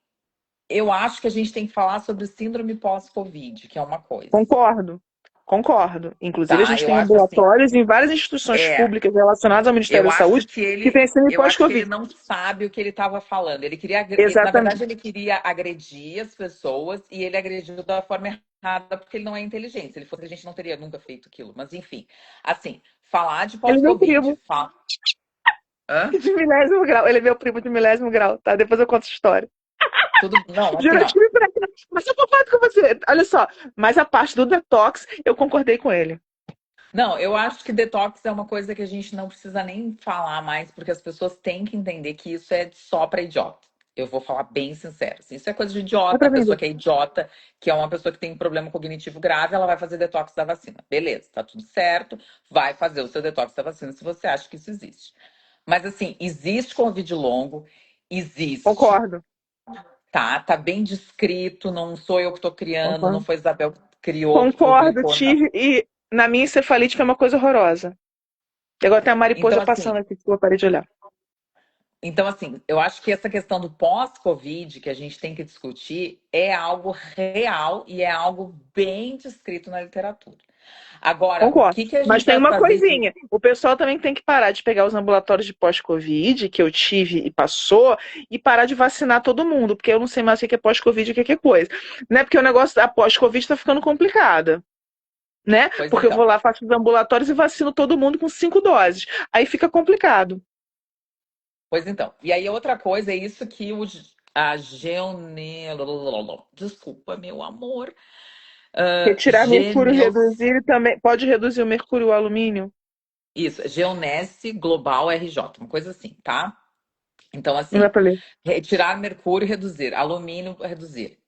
eu acho que a gente tem que falar sobre síndrome pós-Covid, que é uma coisa, Concordo. Concordo. Inclusive, a tá? gente Eu tem acho assim, ambulatórios em várias instituições é, públicas relacionadas ao Ministério da Saúde que tem síndrome eu acho que ele pós-Covid. não sabe o que ele estava falando. Ele queria, na verdade, Exatamente. ele queria agredir as pessoas e ele agrediu da forma errada porque ele não é inteligente. Se ele fosse inteligente, não teria nunca feito aquilo. Mas enfim, assim, falar de Ele é meu pós-Covid, primo hã? de milésimo grau. Ele é meu primo de milésimo grau, tá? Depois eu conto a história. Tudo, não, assim, Juro ó. que me parece. Mas eu concordo com você. Olha só, mas a parte do detox, eu concordei com ele. Não, eu acho que detox é uma coisa que a gente não precisa nem falar mais, porque as pessoas têm que entender que isso é só para idiota. Eu vou falar bem sincero. Assim, isso é coisa de É idiota. pra A pessoa vender. que é idiota, que é uma pessoa que tem um problema cognitivo grave, ela vai fazer detox da vacina. Beleza, tá tudo certo. Vai fazer o seu detox da vacina se você acha que isso existe. Mas assim, existe Covid longo, existe, Concordo. tá? Tá bem descrito, não sou eu que tô criando, não Concordo. foi Isabel que criou, que Concordo, publicou. tive. E na minha encefalite foi uma coisa horrorosa. E agora tem a Então, mariposa passando assim, aqui, que eu parei de olhar. eu acho que essa questão do pós-Covid que a gente tem que discutir é algo real e é algo bem descrito na literatura. Agora, o Concordo. que que a Mas gente tem vai uma fazer de. coisinha. O pessoal também tem que parar de pegar os ambulatórios de pós-Covid, que eu tive e passou, e parar de vacinar todo mundo, porque eu não sei mais o que é pós-Covid e o que é coisa. Né? Porque o negócio da pós-Covid está ficando complicado. Né? Pois Porque eu vou então, lá, faço os ambulatórios e vacino todo mundo com 5 doses. Aí fica complicado. pois então. E aí, outra coisa é isso que a Desculpa, meu amor. Retirar mercúrio, reduzir e também pode reduzir o mercúrio e o alumínio. Isso, Geonesse Global RJ, uma coisa assim, tá? Então, Não dá assim, para ler. retirar mercúrio, reduzir, alumínio, reduzir.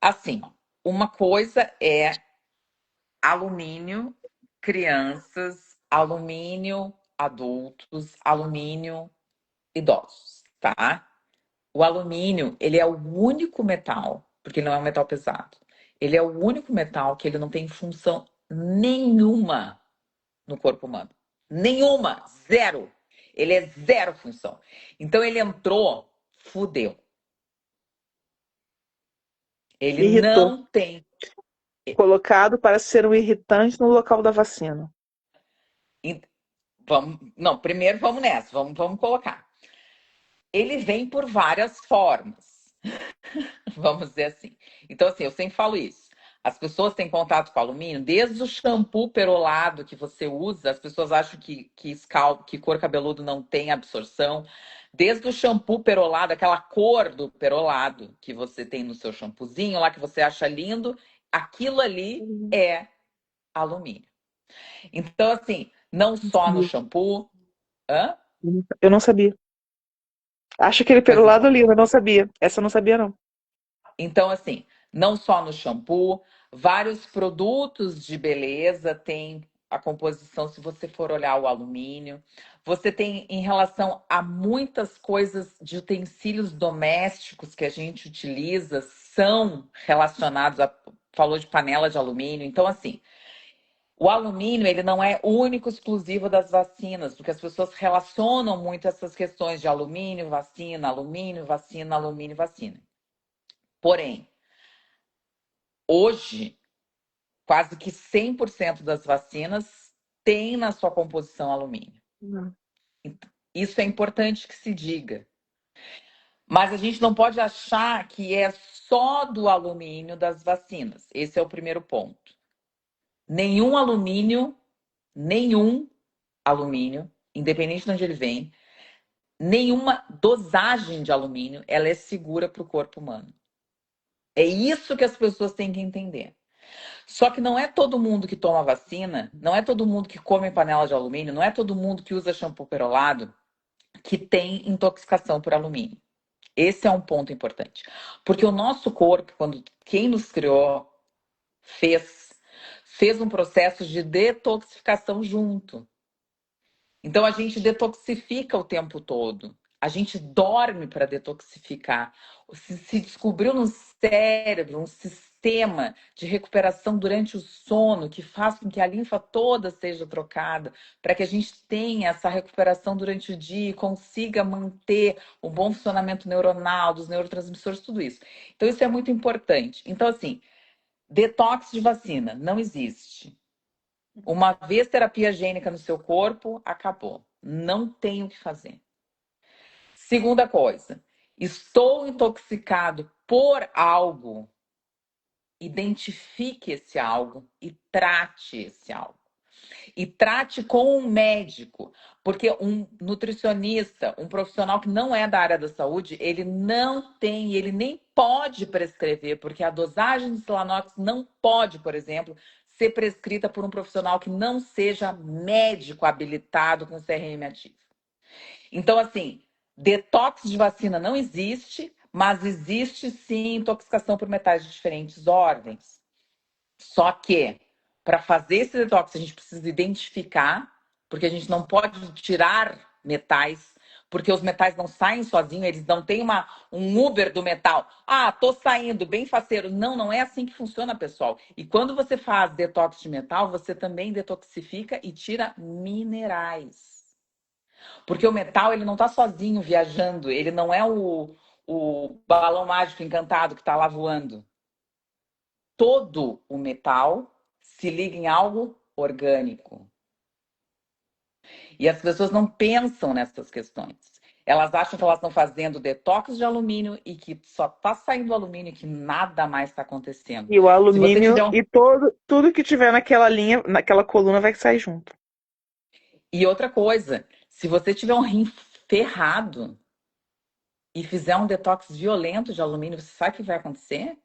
Assim, ó, uma coisa é alumínio, crianças, alumínio, adultos, alumínio, idosos, tá? O alumínio, ele é o único metal, porque ele não é um metal pesado. Ele é o único metal que ele não tem função nenhuma no corpo humano. Nenhuma, zero. Ele é zero função. Então ele entrou, fudeu. Ele Irritou. não tem. Colocado para ser um irritante no local da vacina. Vamos, não, primeiro vamos nessa, vamos colocar. Ele vem por várias formas, vamos dizer assim. Então, assim, eu sempre falo isso. As pessoas têm contato com alumínio, desde o shampoo perolado que você usa, as pessoas acham que cor cabeludo não tem absorção. Desde o shampoo perolado, aquela cor do perolado que você tem no seu shampoozinho lá, que você acha lindo, aquilo ali é alumínio. Então, assim, não Não só no sabia. shampoo. Hã? Eu não sabia. Acho que ele pelo Pois lado então. ali, eu não sabia. Essa eu não sabia, não. Então, assim, não só no shampoo, vários produtos de beleza têm a composição, se você for olhar o alumínio. Você tem em relação a muitas coisas de utensílios domésticos que a gente utiliza, são relacionados a. Falou de panela de alumínio. Então, assim, o alumínio, ele não é único, exclusivo das vacinas, porque as pessoas relacionam muito essas questões de alumínio, vacina, alumínio, vacina, alumínio, vacina. Porém, hoje, quase que 100% das vacinas têm na sua composição alumínio. Não. Então, isso é importante que se diga. Mas a gente não pode achar que é só do alumínio das vacinas. Esse é o primeiro ponto. Nenhum alumínio, nenhum alumínio, independente de onde ele vem, nenhuma dosagem de alumínio, ela é segura para o corpo humano. É isso que as pessoas têm que entender. Só que não é todo mundo que toma vacina, não é todo mundo que come panela de alumínio, não é todo mundo que usa shampoo perolado que tem intoxicação por alumínio. Esse é um ponto importante. Porque o nosso corpo, quando quem nos criou fez um processo de detoxificação junto. Então a gente detoxifica o tempo todo. A gente dorme para detoxificar. Se descobriu no cérebro um sistema de recuperação durante o sono que faz com que a linfa toda seja trocada, para que a gente tenha essa recuperação durante o dia e consiga manter o bom funcionamento neuronal, dos neurotransmissores, tudo isso. Então, isso é muito importante. Então, assim, detox de vacina não existe. Uma vez terapia gênica no seu corpo, acabou. Não tem o que fazer. Segunda coisa, estou intoxicado por algo. Identifique esse algo e trate esse algo. E trate com um médico, porque um nutricionista, um profissional que não é da área da saúde, ele não tem, ele nem pode prescrever, porque a dosagem de Silanox não pode, por exemplo, ser prescrita por um profissional que não seja médico habilitado com CRM ativo. Então, assim, detox de vacina não existe, mas existe sim intoxicação por metais de diferentes ordens. Só que, para fazer esse detox, a gente precisa identificar, porque a gente não pode tirar metais, porque os metais não saem sozinhos, eles não têm um Uber do metal. Ah, tô saindo, bem faceiro. Não, não é assim que funciona, pessoal. E quando você faz detox de metal, você também detoxifica e tira minerais. Porque o metal, ele não tá sozinho viajando, ele não é o balão mágico encantado que está lá voando. Todo o metal se liga em algo orgânico. E as pessoas não pensam nessas questões. Elas acham que elas estão fazendo detox de alumínio e que só está saindo alumínio e que nada mais está acontecendo. E o Se você alumínio tiver e tudo que tiver naquela linha, naquela coluna vai sair junto. E outra coisa, se você tiver um rim ferrado e fizer um detox violento de alumínio, você sabe o que vai acontecer?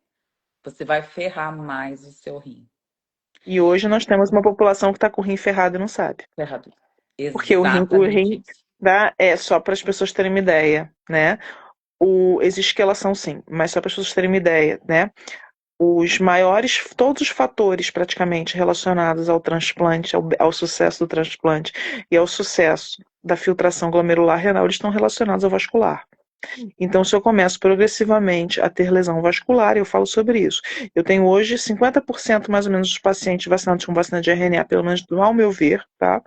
Você vai ferrar mais o seu rim. E hoje nós temos uma população que está com o rim ferrado e não sabe. Ferrado. Porque o Exatamente rim isso. é só para as pessoas terem uma ideia, né? Existe quelação sim, mas só para as pessoas terem uma ideia, né? Todos os fatores praticamente relacionados ao transplante, ao sucesso do transplante e ao sucesso da filtração glomerular renal, eles estão relacionados ao vascular. Então, se eu começo progressivamente a ter lesão vascular, eu falo sobre isso. Eu tenho hoje 50% mais ou menos dos pacientes vacinados com vacina de RNA, pelo menos ao meu ver, tá?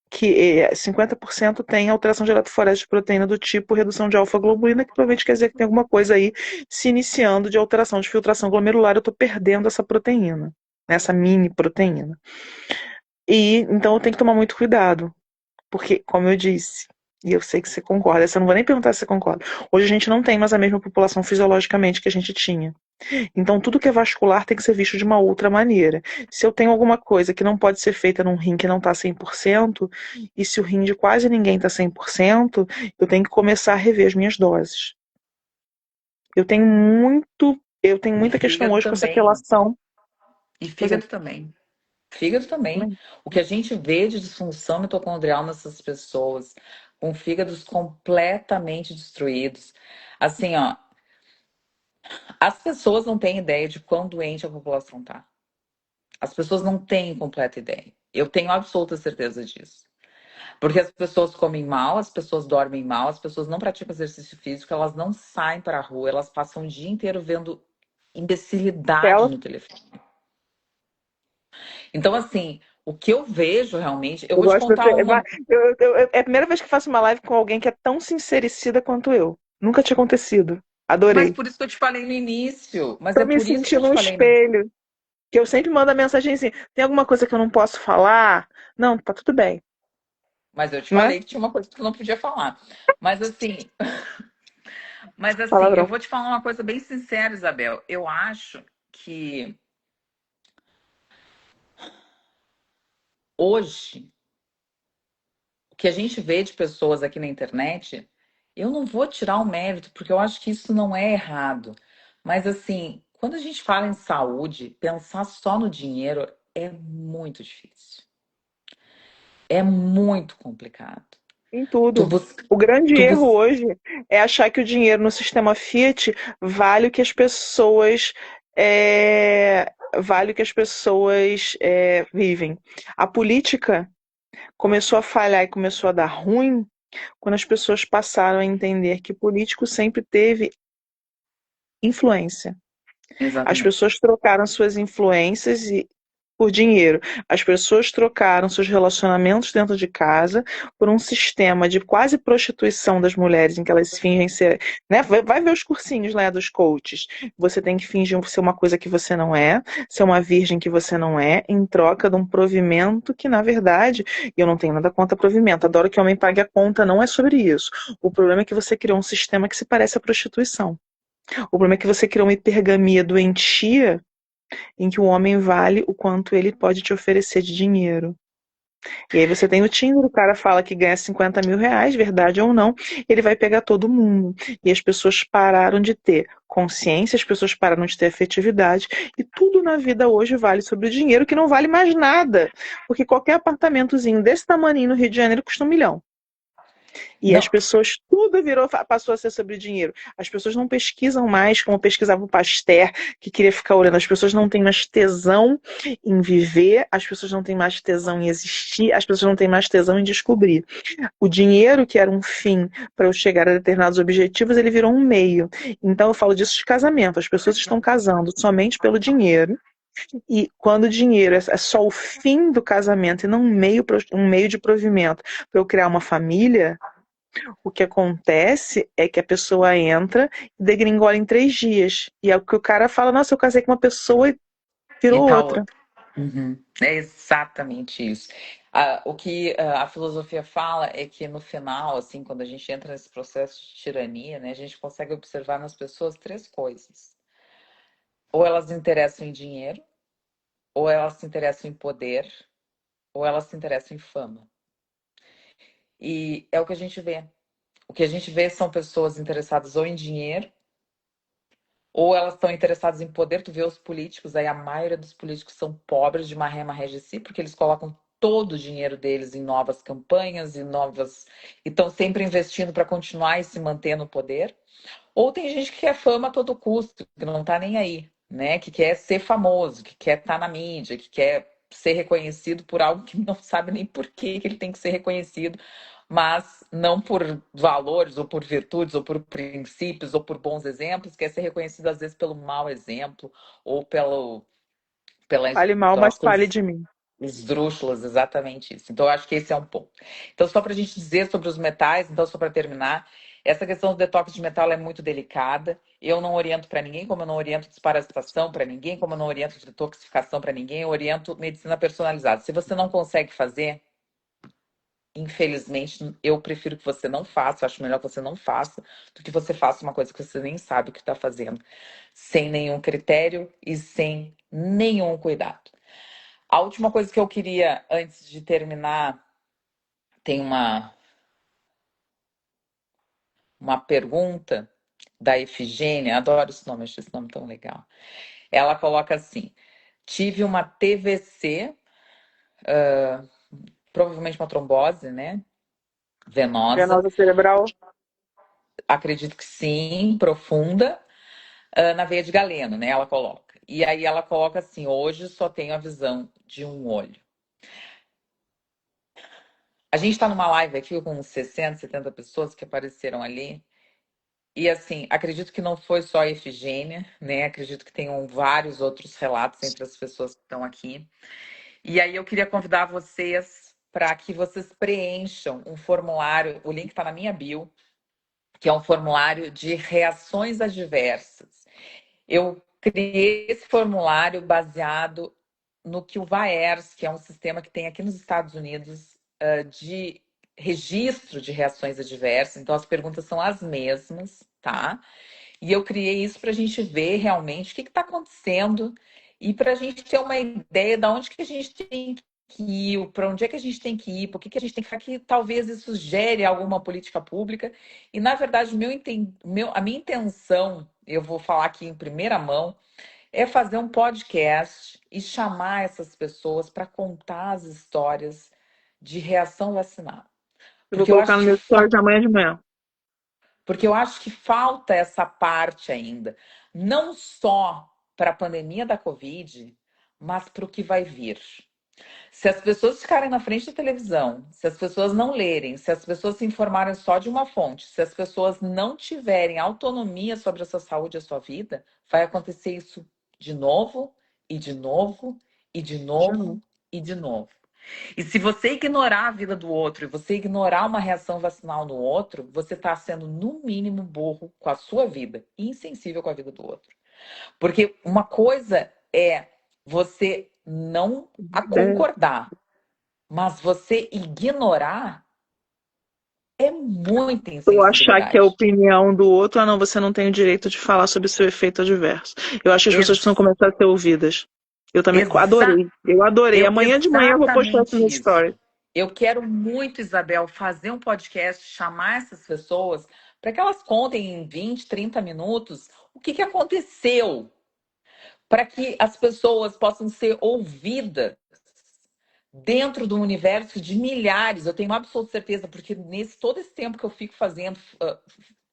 Que 50% tem alteração de eletroforese de proteína do tipo redução de alfa-globulina, que provavelmente quer dizer que tem alguma coisa aí se iniciando de alteração de filtração glomerular, eu estou perdendo essa proteína, né, essa mini proteína. E então eu tenho que tomar muito cuidado, porque, como eu disse, e eu sei que você concorda, eu não vou nem perguntar se você concorda, hoje a gente não tem mais a mesma população fisiologicamente que a gente tinha. Então, tudo que é vascular tem que ser visto de uma outra maneira. Se eu tenho alguma coisa que não pode ser feita num rim que não está 100%, e se o rim de quase ninguém está 100%, eu tenho que começar a rever as minhas doses. Eu tenho E muita questão fígado hoje com essa também. relação. E fígado também. Fígado também. O que a gente vê de disfunção mitocondrial nessas pessoas, com fígados completamente destruídos. Assim, ó, as pessoas não têm ideia de quão doente a população tá. As pessoas não têm completa ideia. Eu tenho absoluta certeza disso. Porque as pessoas comem mal, as pessoas dormem mal, as pessoas não praticam exercício físico, elas não saem para a rua, elas passam o dia inteiro vendo imbecilidade Ela, no telefone. Então, assim, o que eu vejo realmente, eu eu vou te gosto de contar uma. é a primeira vez que faço uma live com alguém que é tão sincericida quanto eu. Nunca tinha acontecido. Mas Adorei. por isso que eu te falei no início. Mas Tô é me por isso que eu sentindo te um falei no. espelho. Que eu sempre mando a mensagem assim: tem alguma coisa que eu não posso falar? Não, tá tudo bem. Mas eu te Né? falei que tinha uma coisa que tu não podia falar. Mas assim, eu Palavrão. vou te falar uma coisa bem sincera, Isabel. Eu acho que hoje o que a gente vê de pessoas aqui na internet, eu não vou tirar o mérito, porque eu acho que isso não é errado. Mas assim, quando a gente fala em saúde, pensar só no dinheiro é muito difícil. É muito complicado. Em Tu tudo. busca, O grande tu erro bus... hoje é achar que o dinheiro no sistema Fiat vale o que as pessoas vivem. A política começou a falhar e começou a dar ruim Quando as pessoas passaram a entender que político sempre teve influência. As Exatamente. pessoas trocaram suas influências por dinheiro. As pessoas trocaram seus relacionamentos dentro de casa por um sistema de quase prostituição das mulheres, em que elas fingem ser. Né? Vai ver os cursinhos lá dos coaches. Você tem que fingir ser uma coisa que você não é, ser uma virgem que você não é, em troca de um provimento que, na verdade, e eu não tenho nada contra provimento, adoro que o homem pague a conta, não é sobre isso. O problema é que você criou um sistema que se parece à prostituição. O problema é que você criou uma hipergamia doentia em que o homem vale o quanto ele pode te oferecer de dinheiro. E aí você tem o Tinder, o cara fala que ganha 50 mil reais, verdade ou não, ele vai pegar todo mundo. E as pessoas pararam de ter consciência, as pessoas pararam de ter afetividade, e tudo na vida hoje vale sobre o dinheiro, que não vale mais nada. Porque qualquer apartamentozinho desse tamanho no Rio de Janeiro custa 1 milhão. E as Não, pessoas, tudo passou a ser sobre dinheiro. As pessoas não pesquisam mais como pesquisava o Pasteur, que queria ficar olhando. As pessoas não têm mais tesão em viver, as pessoas não têm mais tesão em existir, as pessoas não têm mais tesão em descobrir. O dinheiro, que era um fim para eu chegar a determinados objetivos, ele virou um meio. Então eu falo disso de casamento. As pessoas estão casando somente pelo dinheiro. E quando o dinheiro é só o fim do casamento e não um meio de provimento para eu criar uma família, o que acontece é que a pessoa entra e degringola em 3 dias. E é o que o cara fala, nossa, eu casei com uma pessoa e e virou tá outra. outro. Uhum. É exatamente isso. O que a filosofia fala é que no final, assim, quando a gente entra nesse processo de tirania, né, a gente consegue observar nas pessoas três coisas. Ou elas se interessam em dinheiro, ou elas se interessam em poder, ou elas se interessam em fama. E é o que a gente vê. O que a gente vê são pessoas interessadas ou em dinheiro, ou elas estão interessadas em poder. Tu vê os políticos, aí a maioria dos políticos são pobres de maré maré de si, porque eles colocam todo o dinheiro deles em novas campanhas e novas. E estão sempre investindo para continuar e se manter no poder. Ou tem gente que quer fama a todo custo, que não tá nem aí, né? Que quer ser famoso, que quer estar na mídia, que quer ser reconhecido por algo que não sabe nem por que ele tem que ser reconhecido, mas não por valores, ou por virtudes, ou por princípios, ou por bons exemplos, quer ser reconhecido às vezes pelo mau exemplo, ou pelas Fale mal, mas fale coisas de mim. esdrúxulas, exatamente isso. Então, eu acho que esse é um ponto. Então, só para a gente dizer sobre os metais, então, só para terminar, essa questão do detox de metal é muito delicada. Eu não oriento para ninguém, como eu não oriento desparasitação para ninguém, como eu não oriento detoxificação para ninguém, eu oriento medicina personalizada. Se você não consegue fazer, infelizmente, eu prefiro que você não faça, eu acho melhor que você não faça, do que você faça uma coisa que você nem sabe o que está fazendo, sem nenhum critério e sem nenhum cuidado. A última coisa que eu queria, antes de terminar, tem uma pergunta da Efigênia, adoro esse nome, acho esse nome tão legal. Ela coloca assim: tive uma TVC, provavelmente uma trombose, né? Venosa, Venosa cerebral. acredito que sim, profunda, na veia de galeno, né? Ela coloca. E aí ela coloca assim: hoje só tenho a visão de um olho. A gente está numa live aqui com uns 60, 70 pessoas que apareceram ali. E assim, acredito que não foi só a Efigênia, né? Acredito que tenham vários outros relatos entre as pessoas que estão aqui. E aí eu queria convidar vocês para que vocês preencham um formulário, o link está na minha bio, que é um formulário de reações adversas. Eu criei esse formulário baseado no que o VAERS, que é um sistema que tem aqui nos Estados Unidos, de registro de reações adversas. Então, as perguntas são as mesmas, tá? E eu criei isso para a gente ver realmente o que está acontecendo e para a gente ter uma ideia de onde que a gente tem que ir, para onde é que a gente tem que ir, por que, que a gente tem que ficar, que talvez isso gere alguma política pública. E, na verdade, a minha intenção, eu vou falar aqui em primeira mão, é fazer um podcast e chamar essas pessoas para contar as histórias de reação vacinal. Eu vou Porque eu colocar acho no que meu story de amanhã de manhã. porque eu acho que falta essa parte ainda, não só para a pandemia da Covid, mas para o que vai vir. Se as pessoas ficarem na frente da televisão, se as pessoas não lerem, se as pessoas se informarem só de uma fonte, se as pessoas não tiverem autonomia sobre a sua saúde e a sua vida, vai acontecer isso de novo, e de novo, e de Já não. novo, e de novo. E se você ignorar a vida do outro e você ignorar uma reação vacinal no outro, você está sendo, no mínimo, burro com a sua vida e insensível com a vida do outro. Porque uma coisa é você não a É, concordar, mas você ignorar é muita ou achar que a insensibilidade. opinião do outro, não, você não tem o direito de falar sobre seu efeito adverso. Eu acho que as pessoas precisam Ex começar a ser ouvidas. Eu também exa adorei. Eu adorei. Amanhã de manhã eu vou postar isso exatamente no isso. story. Eu quero muito, Isabel, fazer um podcast, chamar essas pessoas para que elas contem em 20, 30 minutos o que, que aconteceu, para que as pessoas possam ser ouvidas dentro do universo de milhares, eu tenho absoluta certeza, porque nesse todo esse tempo que eu fico fazendo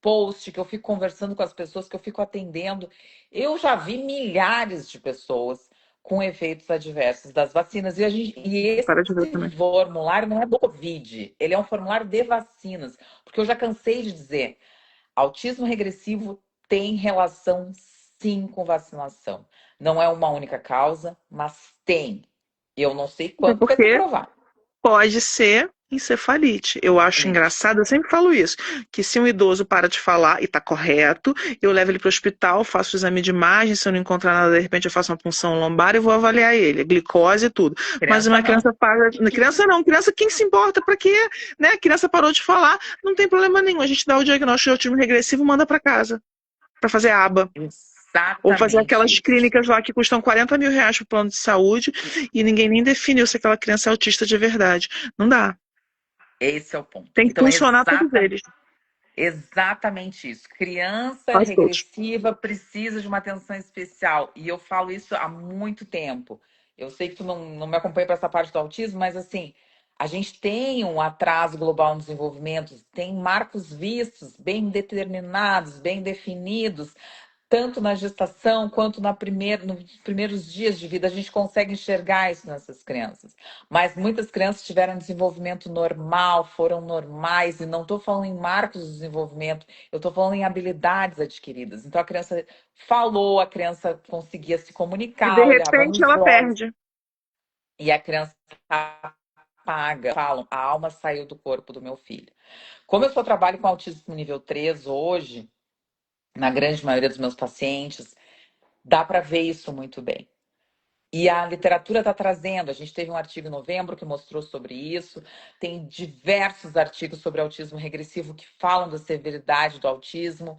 post, que eu fico conversando com as pessoas, que eu fico atendendo, eu já vi milhares de pessoas com efeitos adversos das vacinas. E Para de ver esse também. formulário não é do Covid, ele é um formulário de vacinas, porque eu já cansei de dizer, autismo regressivo tem relação sim com vacinação. Não é uma única causa, mas tem. Eu não sei Até quando que vai se porque provar. pode ser encefalite. Eu acho Elite. engraçado, eu sempre falo isso, que se um idoso para de falar e está correto, eu levo ele para o hospital, faço o exame de imagem, se eu não encontrar nada, de repente eu faço uma punção lombar e vou avaliar ele, glicose e tudo. Mas Criança uma não. criança para, criança não, criança quem se importa, para quê? Né? A criança parou de falar, não tem problema nenhum, a gente dá o diagnóstico de autismo regressivo, manda para casa, para fazer aba. Ou fazer Exatamente aquelas isso. clínicas lá que custam 40 mil reais para o plano de saúde e ninguém nem definiu se aquela criança é autista de verdade. Não dá. Esse é o ponto. Tem que Então, é funcionar todos eles. exatamente isso. Criança Quase todos. regressiva precisa de uma atenção especial. E eu falo isso há muito tempo. Eu sei que tu não me acompanha para essa parte do autismo, mas assim, a gente tem um atraso global no desenvolvimento, tem marcos vistos, bem determinados, bem definidos, tanto na gestação quanto nos primeiros dias de vida, a gente consegue enxergar isso nessas crianças. Mas muitas crianças tiveram desenvolvimento normal, foram normais, e não estou falando em marcos de desenvolvimento, eu estou falando em habilidades adquiridas. Então a criança falou, a criança conseguia se E de comunicar, olhava repente nos ela olhos, perde. e a criança apaga, falam, a alma saiu do corpo do meu filho. Como eu só trabalho com autismo nível 3 hoje, na grande maioria dos meus pacientes, dá para ver isso muito bem. E a literatura está trazendo, a gente teve um artigo em novembro que mostrou sobre isso, tem diversos artigos sobre autismo regressivo que falam da severidade do autismo,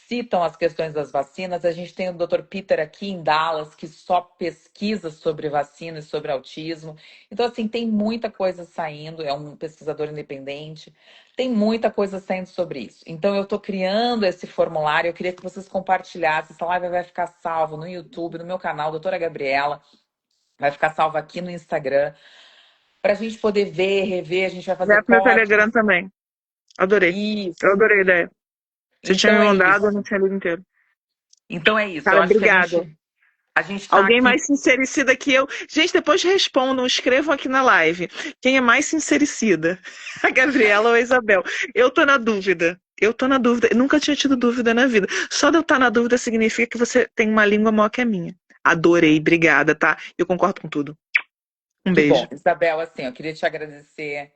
citam as questões das vacinas. A gente tem o Dr. Peter aqui em Dallas, que só pesquisa sobre vacina e sobre autismo. Então, assim, tem muita coisa saindo, é um pesquisador independente, tem muita coisa saindo sobre isso. Então, eu estou criando esse formulário, eu queria que vocês compartilhassem, essa live vai ficar salva no YouTube, no meu canal, doutora Gabriela, vai ficar salva aqui no Instagram, para a gente poder ver, rever, a gente vai fazer Vai pro meu cortes. Telegram também. Adorei. Eu Isso. adorei a ideia. Você tinha Então me é mandado, eu não isso. tinha lido inteiro. Então é isso. Eu Cara, acho que obrigada. a gente está Alguém aqui. mais sincericida que eu. Gente, depois respondam, escrevam aqui na live. Quem é mais sincericida? A Gabriela ou a Isabel? Eu tô na dúvida. Eu tô na dúvida. Eu nunca tinha tido dúvida na vida. Só de eu estar na dúvida significa que você tem uma língua maior que a minha. Adorei, obrigada, tá? Eu concordo com tudo. Um Que bom, beijo. Isabel, assim, eu queria te agradecer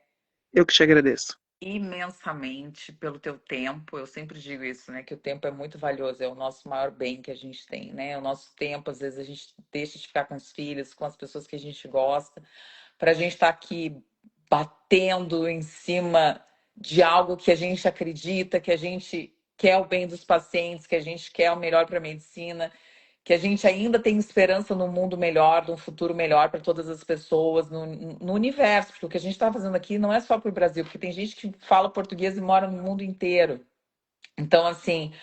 Eu que te agradeço. imensamente pelo teu tempo. Eu sempre digo isso, né? Que o tempo é muito valioso, é o nosso maior bem que a gente tem, né? O nosso tempo, às vezes, a gente deixa de ficar com os filhos, com as pessoas que a gente gosta, para a gente estar aqui batendo em cima de algo que a gente acredita, que a gente quer o bem dos pacientes, que a gente quer o melhor para a medicina, que a gente ainda tem esperança num mundo melhor, num futuro melhor para todas as pessoas, no universo, porque o que a gente está fazendo aqui não é só para o Brasil, porque tem gente que fala português e mora no mundo inteiro. Então, assim,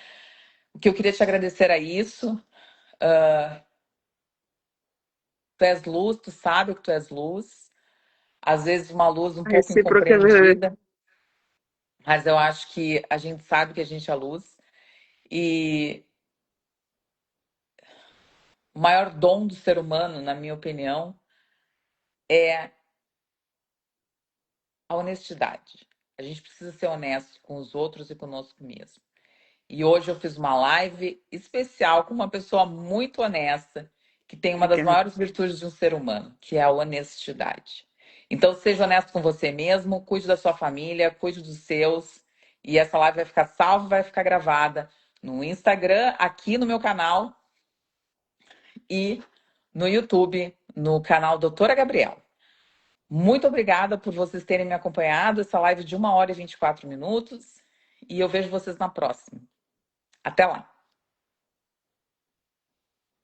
o que eu queria te agradecer é isso. Tu és luz, tu sabe que tu és luz. Às vezes uma luz um A pouco recíproca é incompreendida, mas eu acho que a gente sabe que a gente é luz. E o maior dom do ser humano, na minha opinião, é a honestidade. A gente precisa ser honesto com os outros e conosco mesmo. E hoje eu fiz uma live especial com uma pessoa muito honesta, que tem uma das maiores virtudes de um ser humano, que é a honestidade. Então, seja honesto com você mesmo, cuide da sua família, cuide dos seus. E essa live vai ficar salva, vai ficar gravada no Instagram, aqui no meu canal e no YouTube, no canal Doutora Gabriel. Muito obrigada por vocês terem me acompanhado, essa live de 1 hora e 24 minutos. E eu vejo vocês na próxima. Até lá!